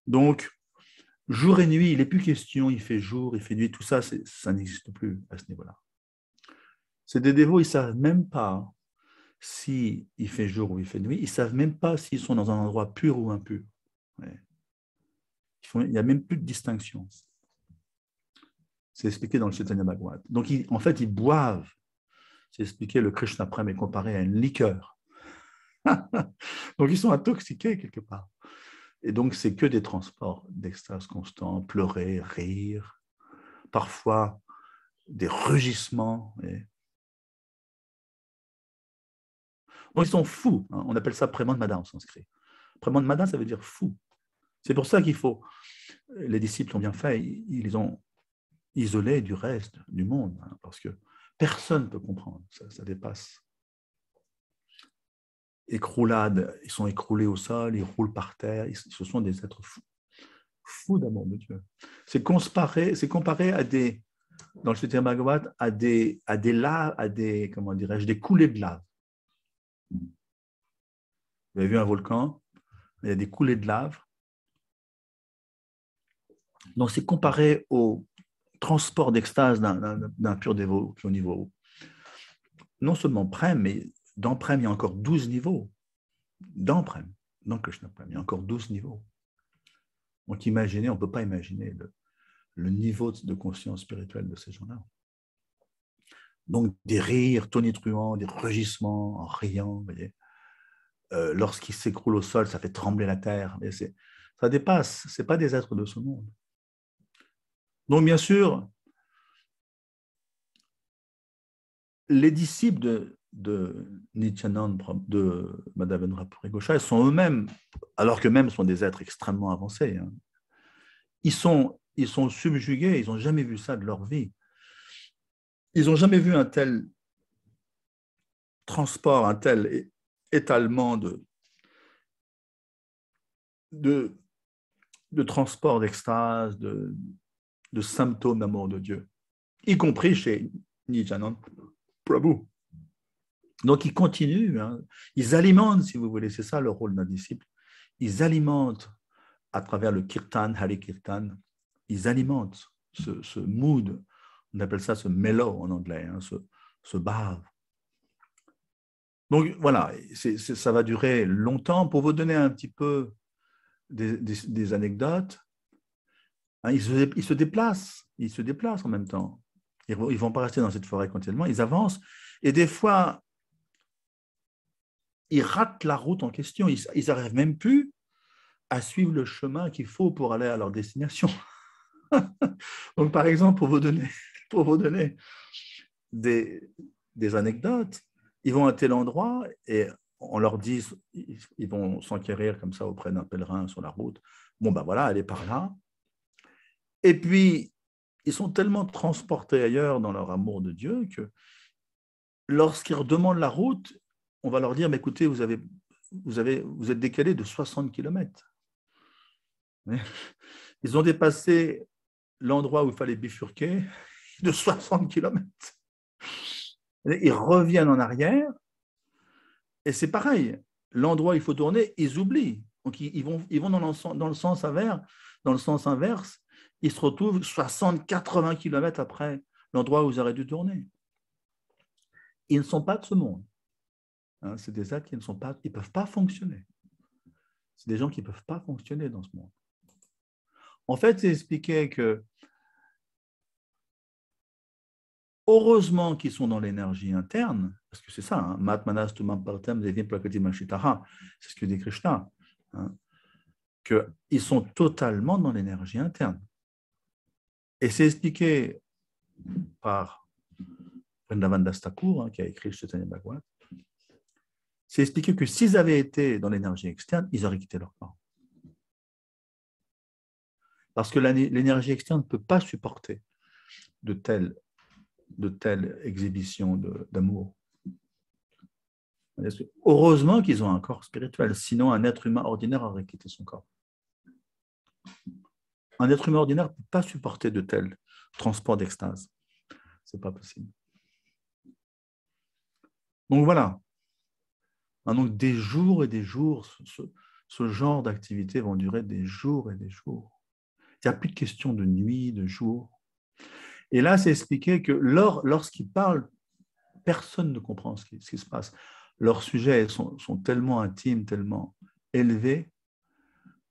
Donc, jour et nuit, il n'est plus question, il fait jour, il fait nuit, tout ça, ça n'existe plus à ce niveau-là. C'est des dévots, ils ne savent même pas s'il fait jour ou il fait nuit, ils ne savent même pas s'ils sont dans un endroit pur ou impur. Ouais. Il n'y a même plus de distinction. C'est expliqué dans le Chaitanya Bhagavad. Donc, en fait, ils boivent. C'est expliqué, le Krishna Prem est comparé à une liqueur. Donc, ils sont intoxiqués quelque part. Et donc, c'est que des transports d'extase constants, pleurer, rire, parfois des rugissements. Donc, ils sont fous. Hein. On appelle ça Premanmada en sanskrit. Premanmada, ça veut dire fou. C'est pour ça qu'il faut, les disciples ont bien fait, ils les ont isolés du reste du monde, hein, parce que personne ne peut comprendre, ça dépasse. Écroulade, ils sont écroulés au sol, ils roulent par terre, ce sont des êtres fous d'amour de Dieu. C'est comparé à des, dans le Chaitanya Bhagavad, à des laves, comment dirais-je, des coulées de lave. Vous avez vu un volcan, il y a des coulées de lave. Donc, c'est comparé au transport d'extase d'un pur dévot qui est au niveau, non seulement Prem, mais dans Prem, il y a encore 12 niveaux. Dans Prem, dans Krishna Prem, il y a encore 12 niveaux. Donc, imaginez, on ne peut pas imaginer le niveau de conscience spirituelle de ces gens-là. Donc, des rires tonitruants, des rugissements en riant, vous voyez. Lorsqu'ils s'écroulent au sol, ça fait trembler la terre. Mais ça dépasse, ce n'est pas des êtres de ce monde. Donc, bien sûr, les disciples de Nityananda, de Madhavendra Puri Goswami, sont eux-mêmes, alors que même sont des êtres extrêmement avancés, hein, ils sont subjugués, ils n'ont jamais vu ça de leur vie. Ils n'ont jamais vu un tel transport, un tel étalement de transport d'extase, de symptômes d'amour de Dieu, y compris chez Nityananda Prabhu. Donc, ils continuent, hein. Ils alimentent, si vous voulez, c'est ça le rôle d'un disciple, ils alimentent à travers le kirtan, Hari Kirtan, ils alimentent ce mood, on appelle ça ce mellow en anglais, hein, ce bave. Donc, voilà, ça va durer longtemps. Pour vous donner un petit peu des anecdotes, hein, ils se déplacent en même temps. Ils ne vont pas rester dans cette forêt continuellement, ils avancent, et des fois, ils ratent la route en question, ils n'arrivent même plus à suivre le chemin qu'il faut pour aller à leur destination. Donc, par exemple, pour vous donner des anecdotes, ils vont à tel endroit et on leur dit, ils vont s'enquérir comme ça auprès d'un pèlerin sur la route. Bon, ben voilà, allez par là. Et puis, ils sont tellement transportés ailleurs dans leur amour de Dieu que lorsqu'ils redemandent la route, on va leur dire, mais écoutez, vous êtes décalé de 60 km. Ils ont dépassé l'endroit où il fallait bifurquer de 60 km. Ils reviennent en arrière et c'est pareil. L'endroit où il faut tourner, ils oublient. Donc, ils vont dans le sens inverse. Ils se retrouvent 60-80 km après l'endroit où ils auraient dû tourner. Ils ne sont pas de ce monde. Hein, c'est des êtres qui ne sont pas, ils ne peuvent pas fonctionner. C'est des gens qui ne peuvent pas fonctionner dans ce monde. En fait, c'est expliqué que heureusement qu'ils sont dans l'énergie interne, parce que c'est ça, hein, Matmanas tumam partam devim prakati mashitaha, c'est ce que dit Krishna, hein, qu'ils sont totalement dans l'énergie interne. Et c'est expliqué par Vrindavan Das Thakur, hein, qui a écrit Chaitanya Bhagavad. C'est expliqué que s'ils avaient été dans l'énergie externe, ils auraient quitté leur corps. Parce que l'énergie externe ne peut pas supporter de telles exhibitions d'amour. Heureusement qu'ils ont un corps spirituel, sinon un être humain ordinaire aurait quitté son corps. Un être humain ordinaire ne peut pas supporter de tels transports d'extase. Ce n'est pas possible. Donc voilà. Donc des jours et des jours, ce genre d'activités vont durer des jours et des jours. Il n'y a plus de question de nuit, de jour. Et là, c'est expliqué que lorsqu'ils parlent, personne ne comprend ce qui se passe. Leurs sujets sont tellement intimes, tellement élevés,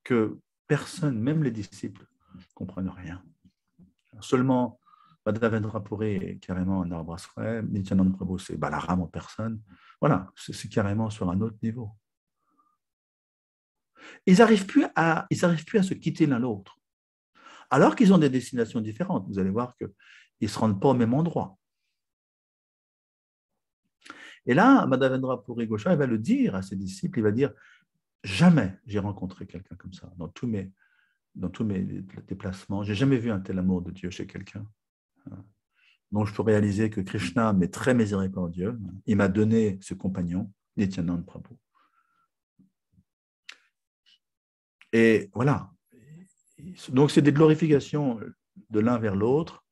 que personne, même les disciples, ne comprennent rien. Seulement, Madhavendra Puri est carrément un arbre à souhait, Nityananda Prabhu, c'est Balaram en personne. Voilà, c'est carrément sur un autre niveau. Ils n'arrivent plus à se quitter l'un l'autre. Alors qu'ils ont des destinations différentes. Vous allez voir qu'ils ne se rendent pas au même endroit. Et là, Madhavendra Puri Goswami va le dire à ses disciples, il va dire « Jamais j'ai rencontré quelqu'un comme ça dans tous mes déplacements. Je n'ai jamais vu un tel amour de Dieu chez quelqu'un. » Donc, je peux réaliser que Krishna m'est très miséricordieux. Il m'a donné ce compagnon, Nityananda Prabhu. Et voilà. Donc, c'est des glorifications de l'un vers l'autre.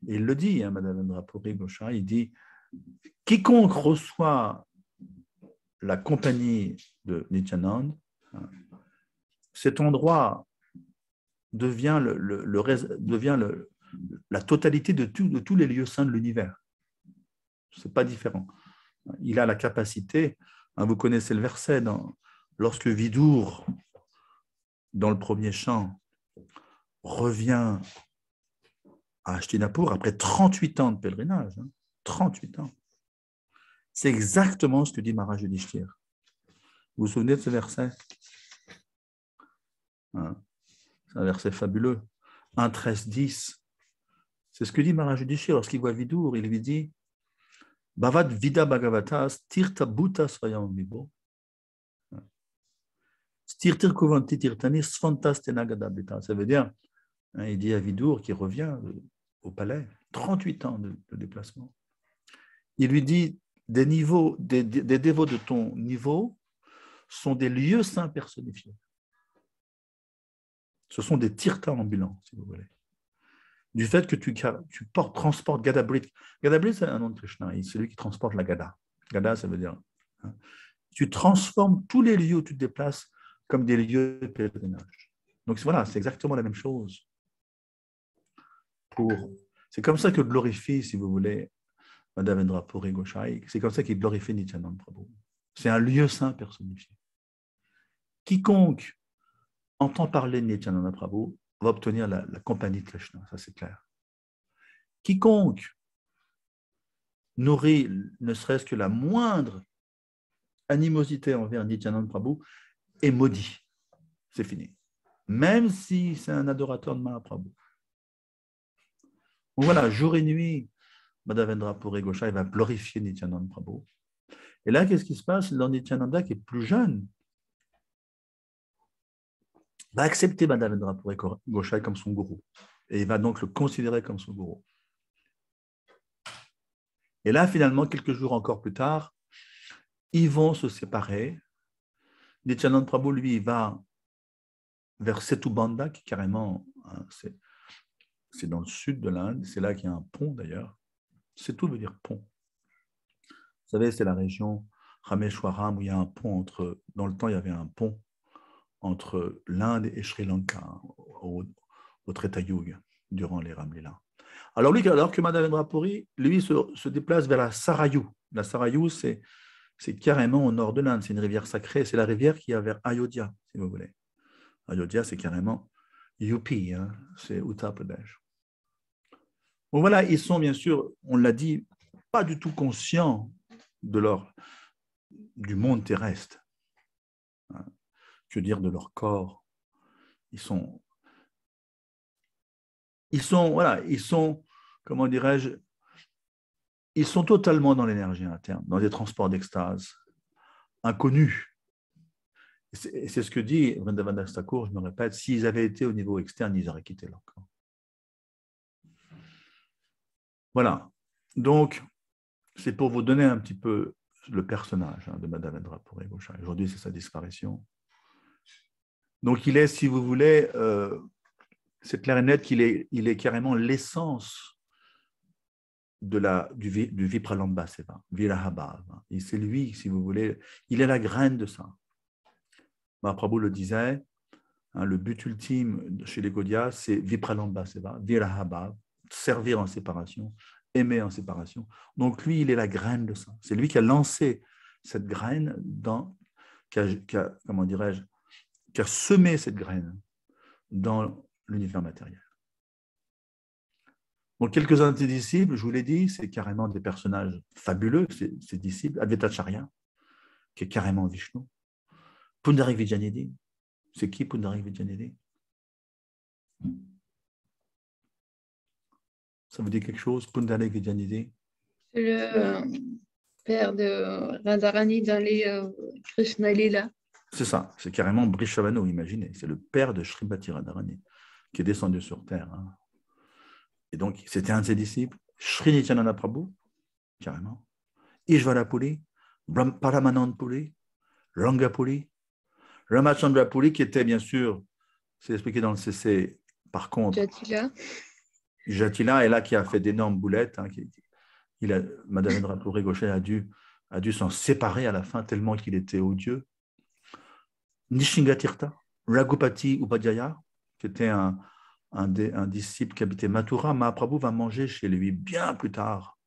Et il le dit, hein, Madhavendra Puri Goswami, il dit « Quiconque reçoit la compagnie de Nityananda, cet endroit devient la totalité de tous les lieux saints de l'univers. Ce n'est pas différent. Il a la capacité, hein, vous connaissez le verset, lorsque Vidour, dans le premier chant, revient à Hastinapur après 38 ans de pèlerinage. 38 ans. C'est exactement ce que dit Maharaj Yudhishthir. Vous vous souvenez de ce verset? C'est un verset fabuleux. 1, 13, 10. C'est ce que dit Maharaj Yudhishthir lorsqu'il voit Vidour. Il lui dit Bhavad Vida Bhagavatas Tirtha Bhuta Swayam Vibho Stirtir Kuvanti Tirtani Svantas Tenagadabita. Ça veut dire, hein, il dit à Vidour qui revient au palais, 38 ans de déplacement. Il lui dit des dévots de ton niveau sont des lieux saints personnifiés. Ce sont des tirthas ambulants, si vous voulez. Du fait que tu transportes Gadabrit. Gadabrit, c'est un nom de Krishna, c'est lui qui transporte la Gada. Gada, ça veut dire. Hein, tu transformes tous les lieux où tu te déplaces comme des lieux de pèlerinage. Donc voilà, c'est exactement la même chose. C'est comme ça que glorifie, si vous voulez, Madhavendra Puri Goswami. C'est comme ça qu'il glorifie Nityananda Prabhu. C'est un lieu saint personnifié. Quiconque entend parler de Nityananda Prabhu va obtenir la compagnie de Krishna, ça c'est clair. Quiconque nourrit ne serait-ce que la moindre animosité envers Nityananda Prabhu est maudit. C'est fini. Même si c'est un adorateur de Mahaprabhu. Donc voilà, jour et nuit, Madhavendra Puri Goswami va glorifier Nityananda Prabhu. Et là, qu'est-ce qui se passe? Dans Nityananda, qui est plus jeune, va accepter Madhavendra Puri Goswami comme son gourou. Et il va donc le considérer comme son gourou. Et là, finalement, quelques jours encore plus tard, ils vont se séparer. Nityananda Prabhu, lui, il va vers Setubanda, qui carrément, hein, c'est dans le sud de l'Inde, c'est là qu'il y a un pont d'ailleurs. Setu veut dire pont. Vous savez, c'est la région Rameshwaram où il y a un pont dans le temps, il y avait un pont entre l'Inde et Sri Lanka au Treta Yuga, durant les Ramlila. Alors que Madhavendra Puri, lui, se déplace vers la Sarayu. La Sarayu, c'est carrément au nord de l'Inde, c'est une rivière sacrée, c'est la rivière qui a vers Ayodhya, si vous voulez. Ayodhya, c'est carrément UP, hein, c'est Uttar Pradesh. Bon, voilà, ils sont bien sûr, on l'a dit, pas du tout conscients du monde terrestre. Hein. Que dire de leur corps? Ils sont, comment dirais-je, ils sont totalement dans l'énergie interne, dans des transports d'extase, inconnus. Et c'est ce que dit Vrindavan Das Thakur, je me répète, s'ils avaient été au niveau externe, ils auraient quitté leur corps. Voilà. Donc, c'est pour vous donner un petit peu le personnage de Madhavendra Puri Goswami. Aujourd'hui, c'est sa disparition. Donc, il est, si vous voulez, c'est clair et net qu'il est carrément l'essence du Vipralamba Seva, Virahabhava. Et c'est lui, si vous voulez, il est la graine de ça. Mahaprabhu le disait, hein, le but ultime chez les Gaudias, c'est Vipralamba Seva, Virahabhava, servir en séparation, aimer en séparation. Donc lui, il est la graine de ça. C'est lui qui a lancé cette graine, qui a semé cette graine dans l'univers matériel. Donc, quelques-uns de ses disciples, je vous l'ai dit, c'est carrément des personnages fabuleux, ces disciples. Advaitacharya, qui est carrément Vishnu. Pundarik Vijayanidhi. C'est qui Pundarik Vijayanidhi? Ça vous dit quelque chose, Pundarik Vijayanidhi? C'est le père de Radharani dans les Krishna Lila. C'est ça, c'est carrément Brishavanu, imaginez. C'est le père de Srimati Radharani, qui est descendu sur terre. Hein. Et donc, c'était un de ses disciples, Sri Nityananda Prabhu, carrément, Ishvara Puri, Paramanand Puri, Ranga Puri, Ramachandra Puri, qui était bien sûr, c'est expliqué dans le CC, par contre, Jatila est là qui a fait d'énormes boulettes. Hein, Madhavendra Puri Goswami a dû s'en séparer à la fin, tellement qu'il était odieux. Nishingatirtha, Raghupati Upadhyaya, qui était un disciple qui habitait Mathura, Mahaprabhu va manger chez lui bien plus tard.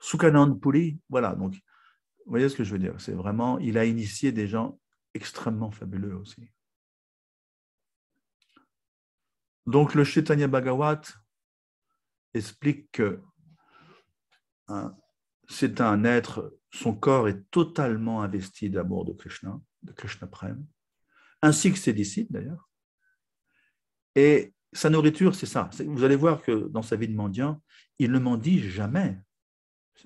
Sukhanand Puri, voilà, donc vous voyez ce que je veux dire, c'est vraiment, il a initié des gens extrêmement fabuleux aussi. Donc le Chaitanya Bhagavat explique que c'est un être, son corps est totalement investi d'amour de Krishna Prem, ainsi que ses disciples d'ailleurs. Et sa nourriture, c'est ça. Vous allez voir que dans sa vie de mendiant, il ne mendie jamais.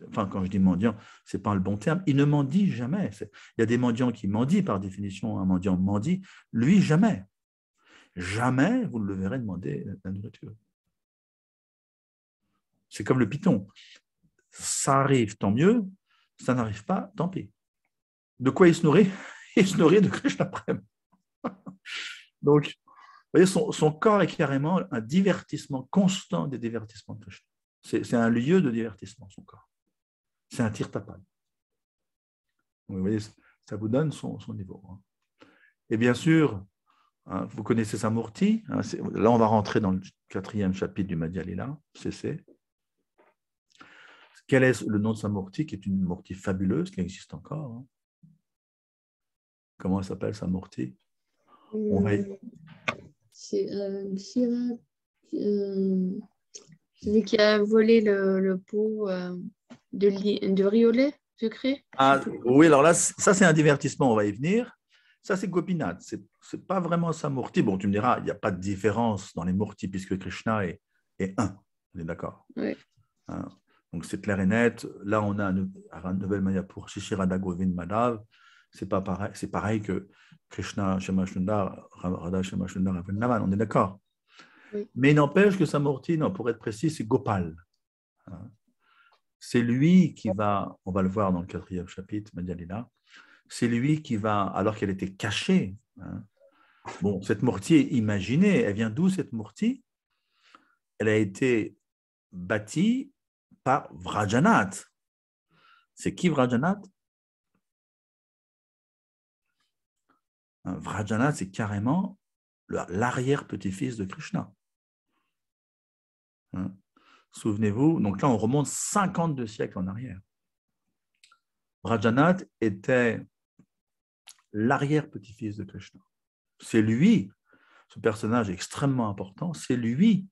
Enfin, quand je dis mendiant, ce n'est pas le bon terme. Il ne mendie jamais. Il y a des mendiants qui mendient, par définition, un mendiant mendie. Lui, jamais. Jamais vous ne le verrez demander la nourriture. C'est comme le python. Ça arrive, tant mieux. Ça n'arrive pas, tant pis. De quoi il se nourrit? Il se nourrit de Krishna Prem. Donc, vous voyez, son corps est carrément un divertissement constant des divertissements de Krishna. C'est un lieu de divertissement, son corps. C'est un tirtapal. Vous voyez, ça vous donne son niveau. Et bien sûr, vous connaissez sa Murti. Là, on va rentrer dans le 4e chapitre du Madhya Lila, CC. Quel est le nom de sa Murti, qui est une Murti fabuleuse, qui existe encore? Comment elle s'appelle, sa Murti? C'est celui qui a volé le pot de Riolet sucré. Oui, alors là, ça c'est un divertissement, on va y venir. Ça c'est Gopinath, c'est pas vraiment sa Murti. Bon, tu me diras, il n'y a pas de différence dans les Murtis puisque Krishna est un, on est d'accord. Oui. Donc c'est clair et net. Là, on a un nouvel Mayapur, Shishirada Govind Madhav. C'est pareil que Krishna, Shema Sundar, Radha Shema Sundar, Vrindavan, on est d'accord. Oui. Mais il n'empêche que sa Murti, pour être précis, c'est Gopal. C'est lui qui va, on va le voir dans le 4e chapitre, Madhya Lila, c'est lui qui va, alors qu'elle était cachée, bon, cette Murti est imaginée, elle vient d'où cette Murti? Elle a été bâtie par Vrajanath. C'est qui Vrajanath? Vrajanath, c'est carrément l'arrière-petit-fils de Krishna. Souvenez-vous, donc là, on remonte 52 siècles en arrière. Rajanath était l'arrière-petit-fils de Krishna. C'est lui, ce personnage extrêmement important, c'est lui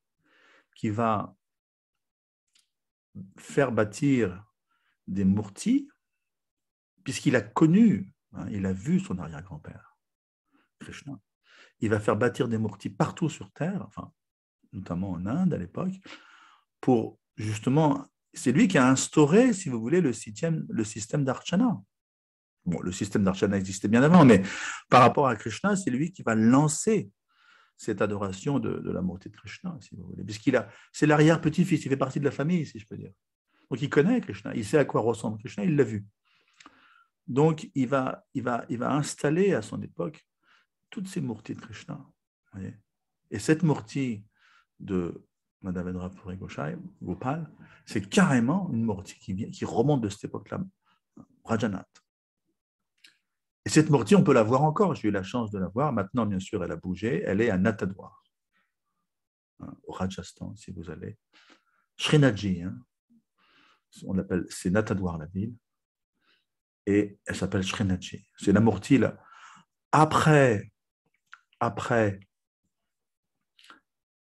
qui va faire bâtir des murtis, puisqu'il a connu, il a vu son arrière-grand-père, Krishna. Il va faire bâtir des murtis partout sur Terre, enfin, notamment en Inde à l'époque, pour justement, c'est lui qui a instauré, si vous voulez, le système d'Archana. Bon, le système d'Archana existait bien avant, mais par rapport à Krishna, c'est lui qui va lancer cette adoration de la murti de Krishna, si vous voulez, c'est l'arrière-petit-fils, il fait partie de la famille, si je peux dire. Donc il connaît Krishna, il sait à quoi ressemble Krishna, il l'a vu. Donc il va installer à son époque toutes ces murtis de Krishna. Voyez. Et cette murti de Madhavendra Puri Gopal, c'est carrément une murti qui remonte de cette époque-là, Rajanath. Et cette murti, on peut la voir encore, j'ai eu la chance de la voir. Maintenant, bien sûr, elle a bougé, elle est à Natadwar, au Rajasthan, si vous allez. Srinathji, on l'appelle, c'est Natadwar la ville, et elle s'appelle Srinathji. C'est la murti là. Après,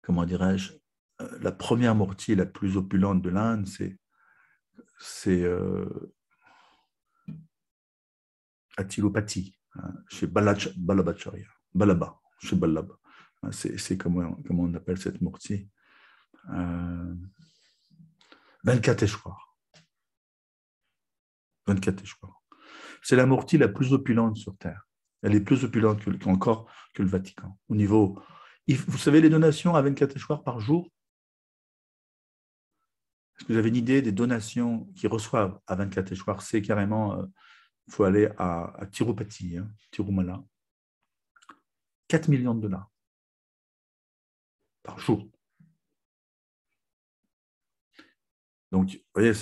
comment dirais-je, la première murti la plus opulente de l'Inde, c'est à Tirupati, chez Ballabhacharya, Ballabha, chez Ballabha. C'est comment on appelle cette murti, Venkateshwar. C'est la murti la plus opulente sur Terre. Elle est plus opulente encore que le Vatican. Au niveau, vous savez les donations à Venkateshwar par jour? Est-ce que vous avez une idée des donations qu'ils reçoivent à Venkateshwar? C'est carrément, il faut aller à Tirupati, Tirumala. 4 millions de dollars par jour. Donc, vous voyez,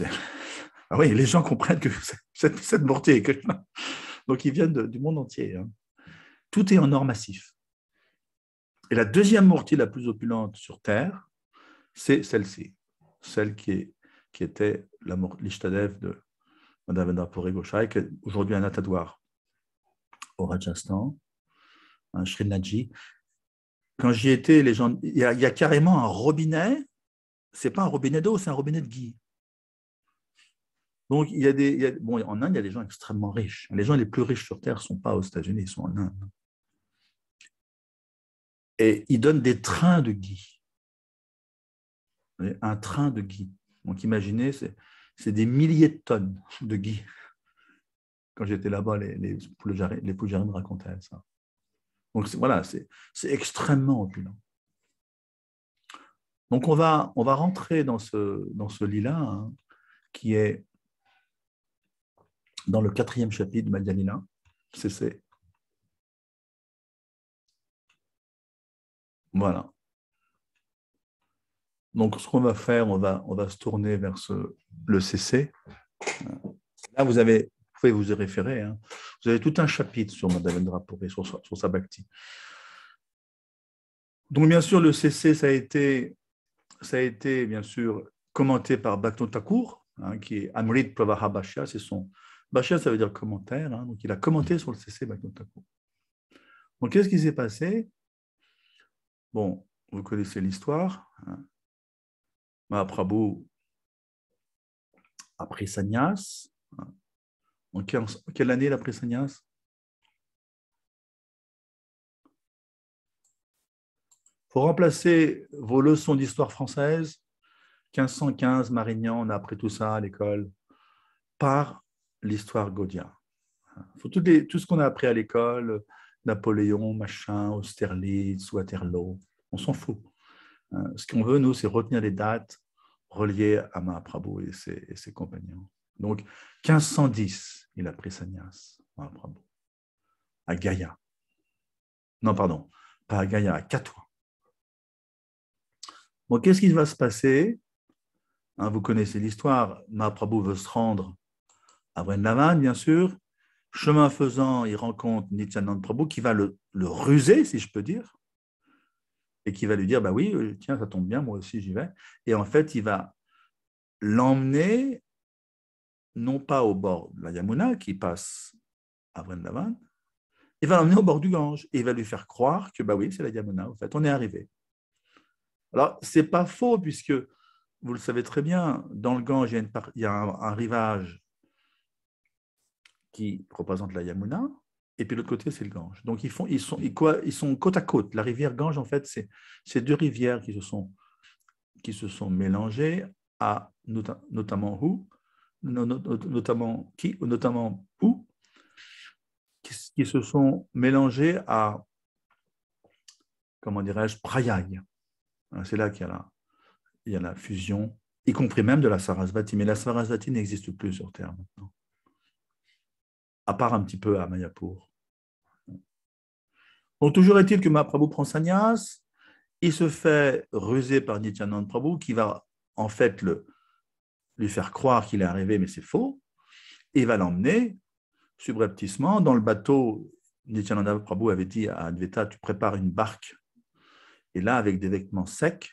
ah oui, les gens comprennent que cette murti est Krishna. Donc, ils viennent du monde entier. Tout est en or massif. Et la deuxième murti la plus opulente sur Terre, c'est celle-ci, celle qui était l'Ishtadev de Madhavendra Puri Goswami, qui est aujourd'hui à Natadwar, au Rajasthan, un Srinathji. Quand j'y étais, les gens, il y a carrément un robinet. C'est pas un robinet d'eau, c'est un robinet de ghee. Donc, en Inde, il y a des gens extrêmement riches. Les gens les plus riches sur Terre ne sont pas aux États-Unis, ils sont en Inde. Et ils donnent des trains de ghee. Un train de ghee. Donc, imaginez, c'est des milliers de tonnes de ghee. Quand j'étais là-bas, les Poujaris me racontaient ça. Donc, voilà, c'est extrêmement opulent. Donc, on va rentrer dans ce lit-là, qui est dans le 4e chapitre de Madhya Lila, c'est voilà. Donc, ce qu'on va faire, on va se tourner vers le CC. Là, vous pouvez vous y référer. Vous avez tout un chapitre sur Madhavendra Puri, sur sa bhakti. Donc, bien sûr, le CC, ça a été bien sûr commenté par Bhaktivinoda Thakur, qui est Amrit Pravaha Bhashya, c'est son Bhashya, ça veut dire commentaire, donc il a commenté sur le CC Bhaktivinoda Thakur. Donc, qu'est-ce qui s'est passé? Bon, vous connaissez l'histoire. Mahaprabhu a pris sannyas. En quelle année il a pris sannyas? Il faut remplacer vos leçons d'histoire française, 1515, Marignan, on a appris tout ça à l'école, par l'histoire Gaudiya. Faut tout ce qu'on a appris à l'école, Napoléon, machin, Austerlitz, Waterloo, on s'en fout. Ce qu'on veut, nous, c'est retenir les dates reliées à Mahaprabhu et ses compagnons. Donc, 1510, il a pris sannyas, Mahaprabhu, à Gaya. Non, pardon, pas à Gaya, à Katwa. Bon, qu'est-ce qui va se passer? Vous connaissez l'histoire. Mahaprabhu veut se rendre à Vrindavan, bien sûr. Chemin faisant, il rencontre Nityananda Prabhu qui va le ruser, si je peux dire, et qui va lui dire, bah oui, tiens, ça tombe bien, moi aussi j'y vais. Et en fait, il va l'emmener, non pas au bord de la Yamuna, qui passe à Vrindavan, il va l'emmener au bord du Gange et il va lui faire croire que, bah oui, c'est la Yamuna, en fait, on est arrivé. Alors, ce n'est pas faux, puisque, vous le savez très bien, dans le Gange, il y a un rivage qui représente la Yamuna, et puis l'autre côté, c'est le Gange. Donc, ils sont côte à côte. La rivière Gange, en fait, c'est deux rivières qui se sont mélangées à notamment où, notamment où, qui se sont mélangées à, comment dirais-je, Prayag. C'est là qu'il y a la fusion, y compris même de la Sarasvati. Mais la Sarasvati n'existe plus sur Terre maintenant, à part un petit peu à Mayapur. Donc, toujours est-il que Mahaprabhu prend sannyas, il se fait ruser par Nityananda Prabhu, qui va en fait lui faire croire qu'il est arrivé, mais c'est faux, et il va l'emmener subrepticement dans le bateau. Nityananda Prabhu avait dit à Advaita, tu prépares une barque, et là, avec des vêtements secs,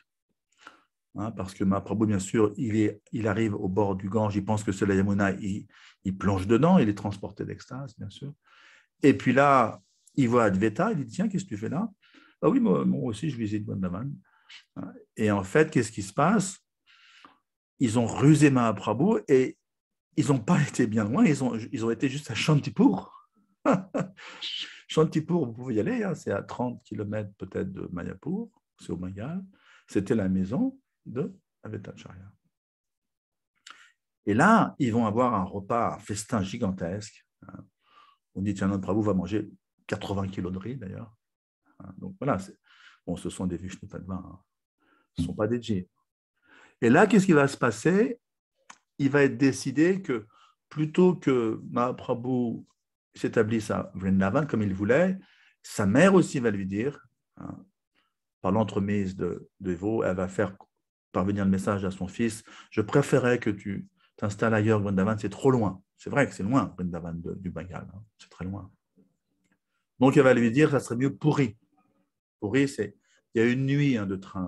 parce que Mahaprabhu, bien sûr, il arrive au bord du Gange, il pense que c'est la Yamuna, il plonge dedans, il est transporté d'extase, bien sûr. Et puis là, il voit Advaita, il dit, tiens, qu'est-ce que tu fais là? Ah oui, moi aussi, je visite Vrindavan. Et en fait, qu'est-ce qui se passe? Ils ont rusé Mahaprabhu et ils n'ont pas été bien loin, ils ont été juste à Shantipur. Shantipur, vous pouvez y aller, c'est à 30 km peut-être de Mayapur, c'est au Bengale. C'était la maison de Advaitacharya. Et là, ils vont avoir un repas, un festin gigantesque. On dit, tiens, notre Prabhu va manger 80 kilos de riz, d'ailleurs. Donc voilà, ce sont des Vishnupadma, ce ne sont pas des djinns. Et là, qu'est-ce qui va se passer? Il va être décidé que plutôt que Mahaprabhu s'établisse à Vrindavan comme il voulait, sa mère aussi va lui dire, par l'entremise de Evo, elle va faire parvenir le message à son fils, je préférais que tu t'installes ailleurs, Vrindavan, c'est trop loin. C'est vrai que c'est loin, Vrindavan du Bengale, c'est très loin. Donc elle va lui dire, ça serait mieux Puri. Puri, il y a une nuit de train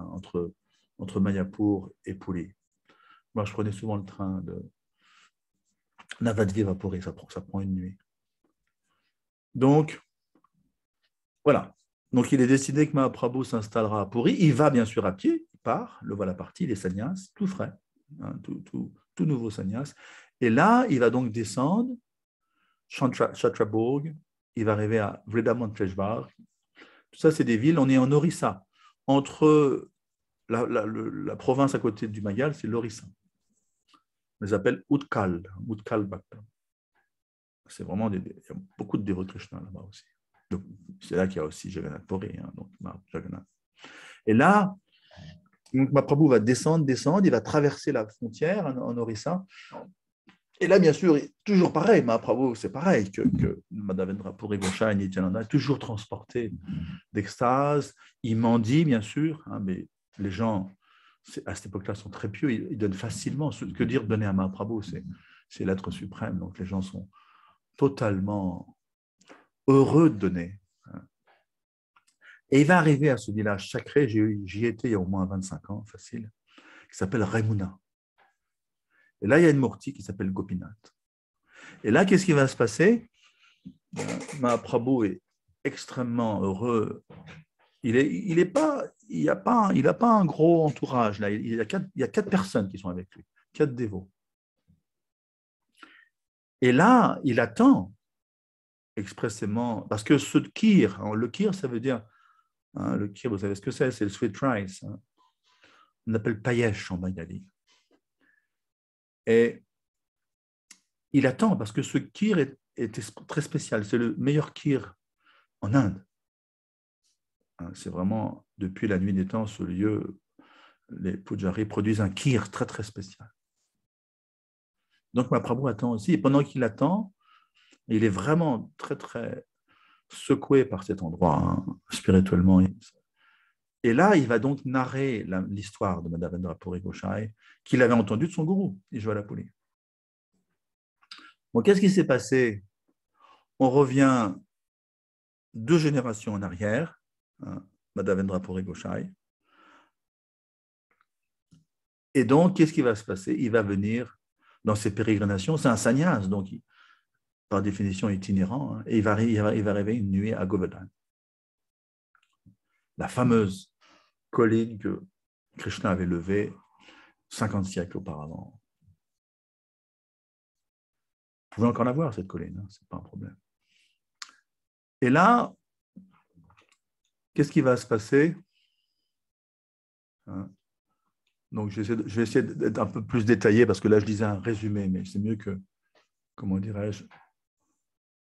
entre Mayapur et Puri. Moi, je prenais souvent le train de Navadviva Puri, ça prend une nuit. Donc, voilà. Donc, il est décidé que Mahaprabhu s'installera à Puri. Il va bien sûr à pied, il part, le voilà parti, les sannyas, tout frais, tout nouveau sannyas. Et là, il va donc descendre, Chatrabourg, il va arriver à Vrindavan-Treshvar. Tout ça, c'est des villes, on est en Orissa. Entre la province à côté du Bengale, c'est l'Orissa. On les appelle Utkal Bhakta. C'est vraiment il y a beaucoup de dévots de Krishna là-bas aussi. Donc, c'est là qu'il y a aussi Jagannath Puri. Donc, Jagannath. Et là, Mahaprabhu va descendre, il va traverser la frontière en Orissa. Et là, bien sûr, toujours pareil, Mahaprabhu, c'est pareil que Madhavendra Puri Goswami, Nityananda, toujours transporté d'extase. Il mendie, bien sûr, mais les gens, à cette époque-là, sont très pieux. Ils donnent facilement. Que dire donner à Mahaprabhu, c'est l'être suprême. Donc, les gens sont totalement heureux de donner. Et il va arriver à ce village sacré, j'y étais il y a au moins 25 ans, facile, qui s'appelle Remuna. Et là, il y a une Murti qui s'appelle Gopinath. Et là, qu'est-ce qui va se passer? Mahaprabhu est extrêmement heureux. Il n'a pas un gros entourage. Là. Il y a 4 personnes qui sont avec lui, 4 dévots. Et là, il attend expressément, parce que ce kir, le kir, ça veut dire, le kir, vous savez ce que c'est le sweet rice. On appelle payesh en bengali. Et il attend, parce que ce kir est très spécial. C'est le meilleur kir en Inde. C'est vraiment, depuis la nuit des temps, ce lieu, les pujaris produisent un kir très, très spécial. Donc, Mahaprabhu attend aussi. Et pendant qu'il attend, il est vraiment très, très secoué par cet endroit, spirituellement. Et là, il va donc narrer l'histoire de Madhavendra Puri Goswami qu'il avait entendue de son gourou, Ijvalapuli. Bon, qu'est-ce qui s'est passé? On revient 2 générations en arrière, Madhavendra Puri Goswami. Et donc, qu'est-ce qui va se passer? Il va venir dans ses pérégrinations, c'est un sannyas, donc par définition itinérant, hein, et il va arriver une nuit à Govardhan, la fameuse colline que Krishna avait levée 50 siècles auparavant. Vous pouvez encore la voir, cette colline, hein, ce n'est pas un problème. Et là, qu'est-ce qui va se passer? Hein? Donc, je vais essayer d'être un peu plus détaillé parce que là, je disais un résumé, mais c'est mieux que, comment dirais-je,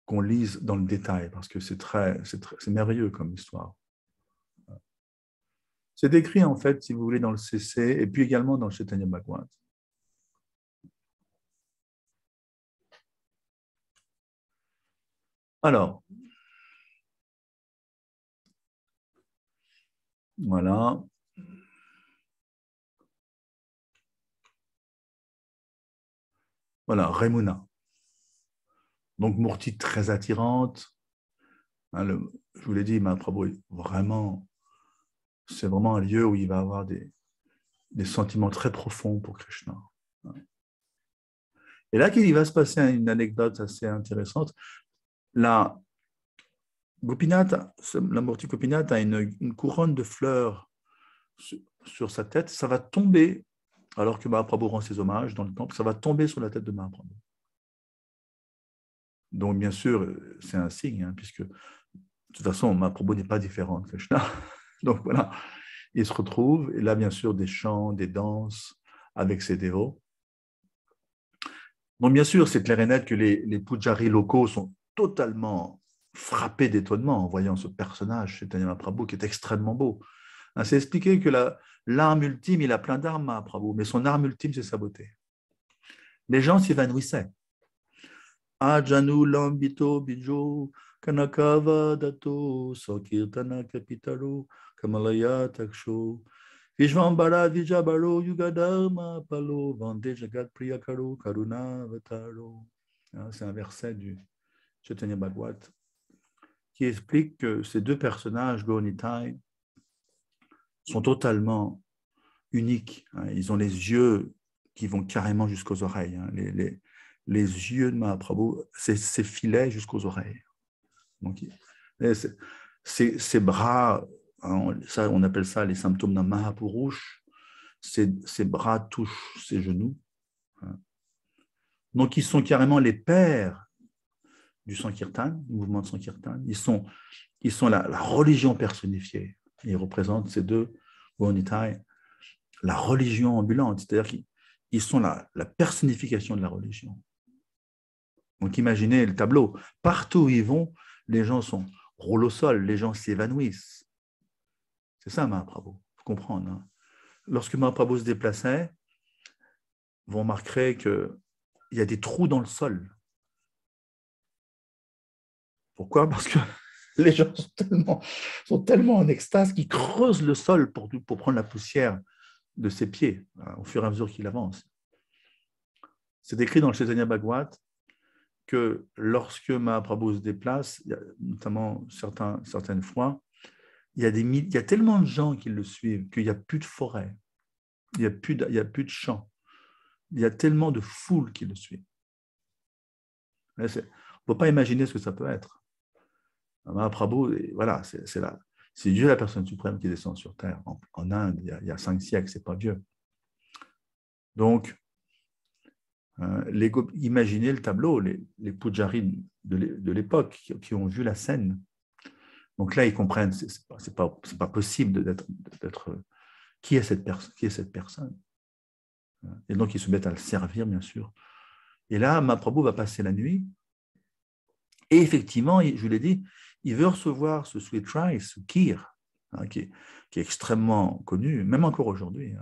qu'on lise dans le détail parce que c'est merveilleux comme histoire. C'est décrit, en fait, si vous voulez, dans le CC et puis également dans le Chaitanya Bhagavad. Alors, voilà. Voilà, Remuna. Donc, Murti très attirante. Hein, je vous l'ai dit, Mahaprabhu, vraiment, c'est vraiment un lieu où il va avoir des sentiments très profonds pour Krishna. Et là, il va se passer une anecdote assez intéressante. La Gopinath, la Murti Gopinath a une couronne de fleurs sur sa tête. Ça va tomber, alors que Mahaprabhu rend ses hommages dans le temple, ça va tomber sur la tête de Mahaprabhu. Donc, bien sûr, c'est un signe, hein, puisque de toute façon, Mahaprabhu n'est pas différent de Krishna. Donc, voilà, il se retrouve, et là, bien sûr, des chants, des danses avec ses dévots. Donc, bien sûr, c'est clair et net que les pujaris locaux sont totalement frappés d'étonnement en voyant ce personnage, Chaitanya Mahaprabhu, qui est extrêmement beau. Hein, c'est expliqué que l'arme ultime, il a plein d'armes, Mahaprabhu, mais son arme ultime, c'est sa beauté. Les gens s'évanouissaient. Ajanu lambito bijo kanakava dato sokirtana kapitalo kamalaya taksho vishvambara vijabaro yugadharma palo vande jagat priyakaro karuna vataro. C'est un verset du Chaitanya Bhagavad qui explique que ces deux personnages, Gaunitai, sont totalement uniques. Ils ont les yeux qui vont carrément jusqu'aux oreilles. Les yeux de Mahaprabhu, c'est filets jusqu'aux oreilles. Donc, ces bras, ça, on appelle ça les symptômes d'un Mahapurush, ces bras touchent ses genoux. Donc, ils sont carrément les pères du Sankirtan, du mouvement de Sankirtan. Ils sont la religion personnifiée. Ils représentent ces deux Gaunitai, la religion ambulante, c'est-à-dire qu'ils sont la personnification de la religion. Donc imaginez le tableau. Partout où ils vont, les gens roulent au sol, les gens s'évanouissent. C'est ça Mahaprabhu, il faut comprendre. Hein. Lorsque Mahaprabhu se déplaçait, vous remarquerez qu'il y a des trous dans le sol. Pourquoi? Parce que les gens sont tellement en extase qu'ils creusent le sol pour prendre la poussière de ses pieds au fur et à mesure qu'il avance. C'est écrit dans le Chaitanya Bhagavad que lorsque Mahaprabhu se déplace, notamment certaines fois, il y a tellement de gens qui le suivent qu'il n'y a plus de forêt, il n'y a plus de champs, il y a tellement de foule qui le suit. On ne peut pas imaginer ce que ça peut être. Mahaprabhu, voilà, c'est Dieu la personne suprême qui descend sur terre. En Inde, il y a 5 siècles, ce n'est pas Dieu. Donc, imaginez le tableau, les pujaris de l'époque qui ont vu la scène. Donc là, ils comprennent, c'est pas possible d'être qui est cette personne. Et donc, ils se mettent à le servir, bien sûr. Et là, Mahaprabhu va passer la nuit. Et effectivement, je vous l'ai dit, il veut recevoir ce sweet rice, ce kheer, qui est extrêmement connu, même encore aujourd'hui,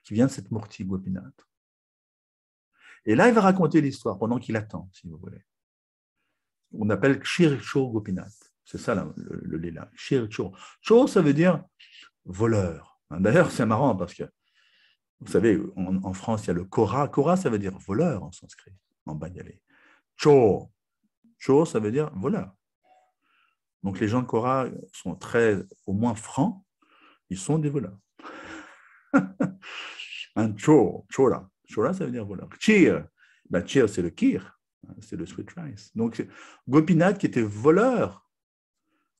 qui vient de cette Murti Gopinath. Et là, il va raconter l'histoire pendant qu'il attend, si vous voulez. On appelle Kshir-Cho Gopinath. C'est ça le lila. Kshir-Cho. Cho, ça veut dire voleur. D'ailleurs, c'est marrant parce que, vous savez, en France, il y a le Kora. Kora, ça veut dire voleur en sanskrit, en bengali. Cho. Cho, ça veut dire voleur. Donc, les gens de Kora sont au moins francs. Ils sont des voleurs. un chola. Chola, ça veut dire voleur. Cheer, ben, cheer, c'est le kir, c'est le sweet rice. Donc, Gopinath, qui était voleur,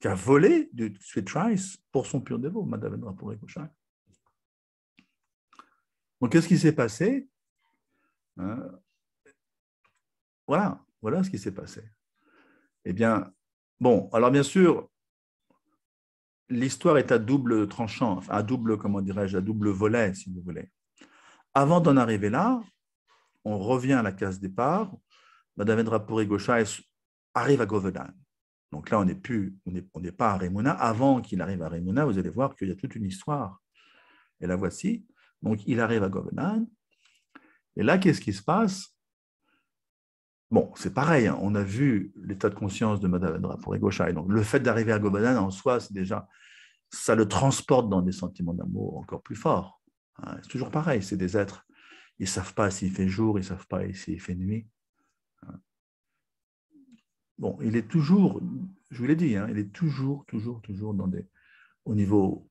qui a volé du sweet rice pour son pur dévot, Madhavendra Puri Goswami. Donc, qu'est-ce qui s'est passé? Voilà ce qui s'est passé. Eh bien, bon, alors bien sûr, l'histoire est à double tranchant, enfin, à double, comment dirais-je, à double volet, si vous voulez. Avant d'en arriver là, on revient à la case départ. Madhavendra Puri Goswami arrive à Govardhan. Donc là, on n'est pas à Remuna. Avant qu'il arrive à Remuna, vous allez voir qu'il y a toute une histoire. Et la voici. Donc, il arrive à Govardhan. Et là, qu'est-ce qui se passe? Bon, c'est pareil. Hein. On a vu l'état de conscience de Madhavendra Puri Goswami. Donc, le fait d'arriver à Govardhan, en soi, c'est déjà, ça le transporte dans des sentiments d'amour encore plus forts. Hein. C'est toujours pareil. C'est des êtres. Ils ne savent pas s'il fait jour, ils ne savent pas s'il fait nuit. Bon, il est toujours, je vous l'ai dit, hein, il est toujours au niveau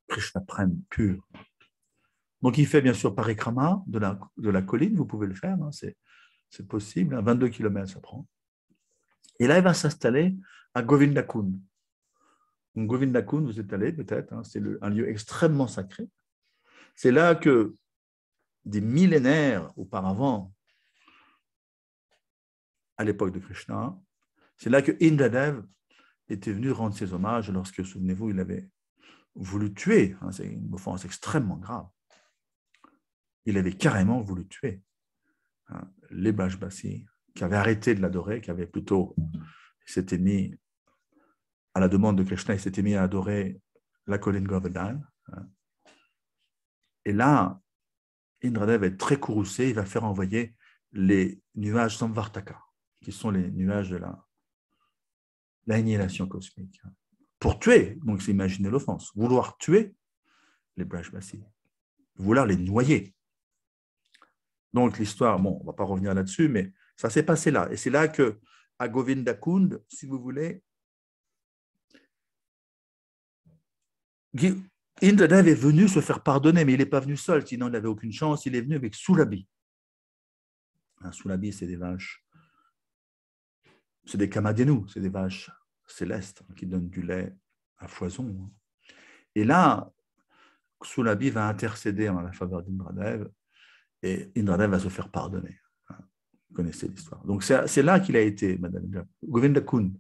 Krishna Prem pur. Donc, il fait bien sûr parikrama de la colline, vous pouvez le faire, hein, c'est possible, hein, 22 km ça prend. Et là, il va s'installer à Govindakund. Donc, Govindakund, vous êtes allé peut-être, hein, c'est un lieu extrêmement sacré. C'est là que des millénaires auparavant, à l'époque de Krishna, c'est là que Indradev était venu rendre ses hommages lorsque, souvenez-vous, il avait voulu tuer, hein, c'est une offense extrêmement grave, il avait carrément voulu tuer hein, les Brajbasi, qui avaient arrêté de l'adorer, qui avaient plutôt, s'étaient mis, à la demande de Krishna, ils s'étaient mis à adorer la colline Govardhan. Hein. Et là, Indradev est très courroucé, il va faire envoyer les nuages Samvartaka, qui sont les nuages de l'annihilation cosmique, hein, pour tuer, donc c'est imaginer l'offense, vouloir tuer les Brajbasi, vouloir les noyer. Donc l'histoire, bon, on ne va pas revenir là-dessus, mais ça s'est passé là. Et c'est là que, à Govindakund, si vous voulez, Indradev est venu se faire pardonner, mais il n'est pas venu seul, sinon il n'avait aucune chance. Il est venu avec Sulabi. Un Sulabi, c'est des vaches, c'est des Kamadhenu, c'est des vaches célestes qui donnent du lait à foison. Et là, Sulabi va intercéder en la faveur d'Indradev et Indradev va se faire pardonner. Vous connaissez l'histoire. Donc c'est là qu'il a été, Madame Govindakund.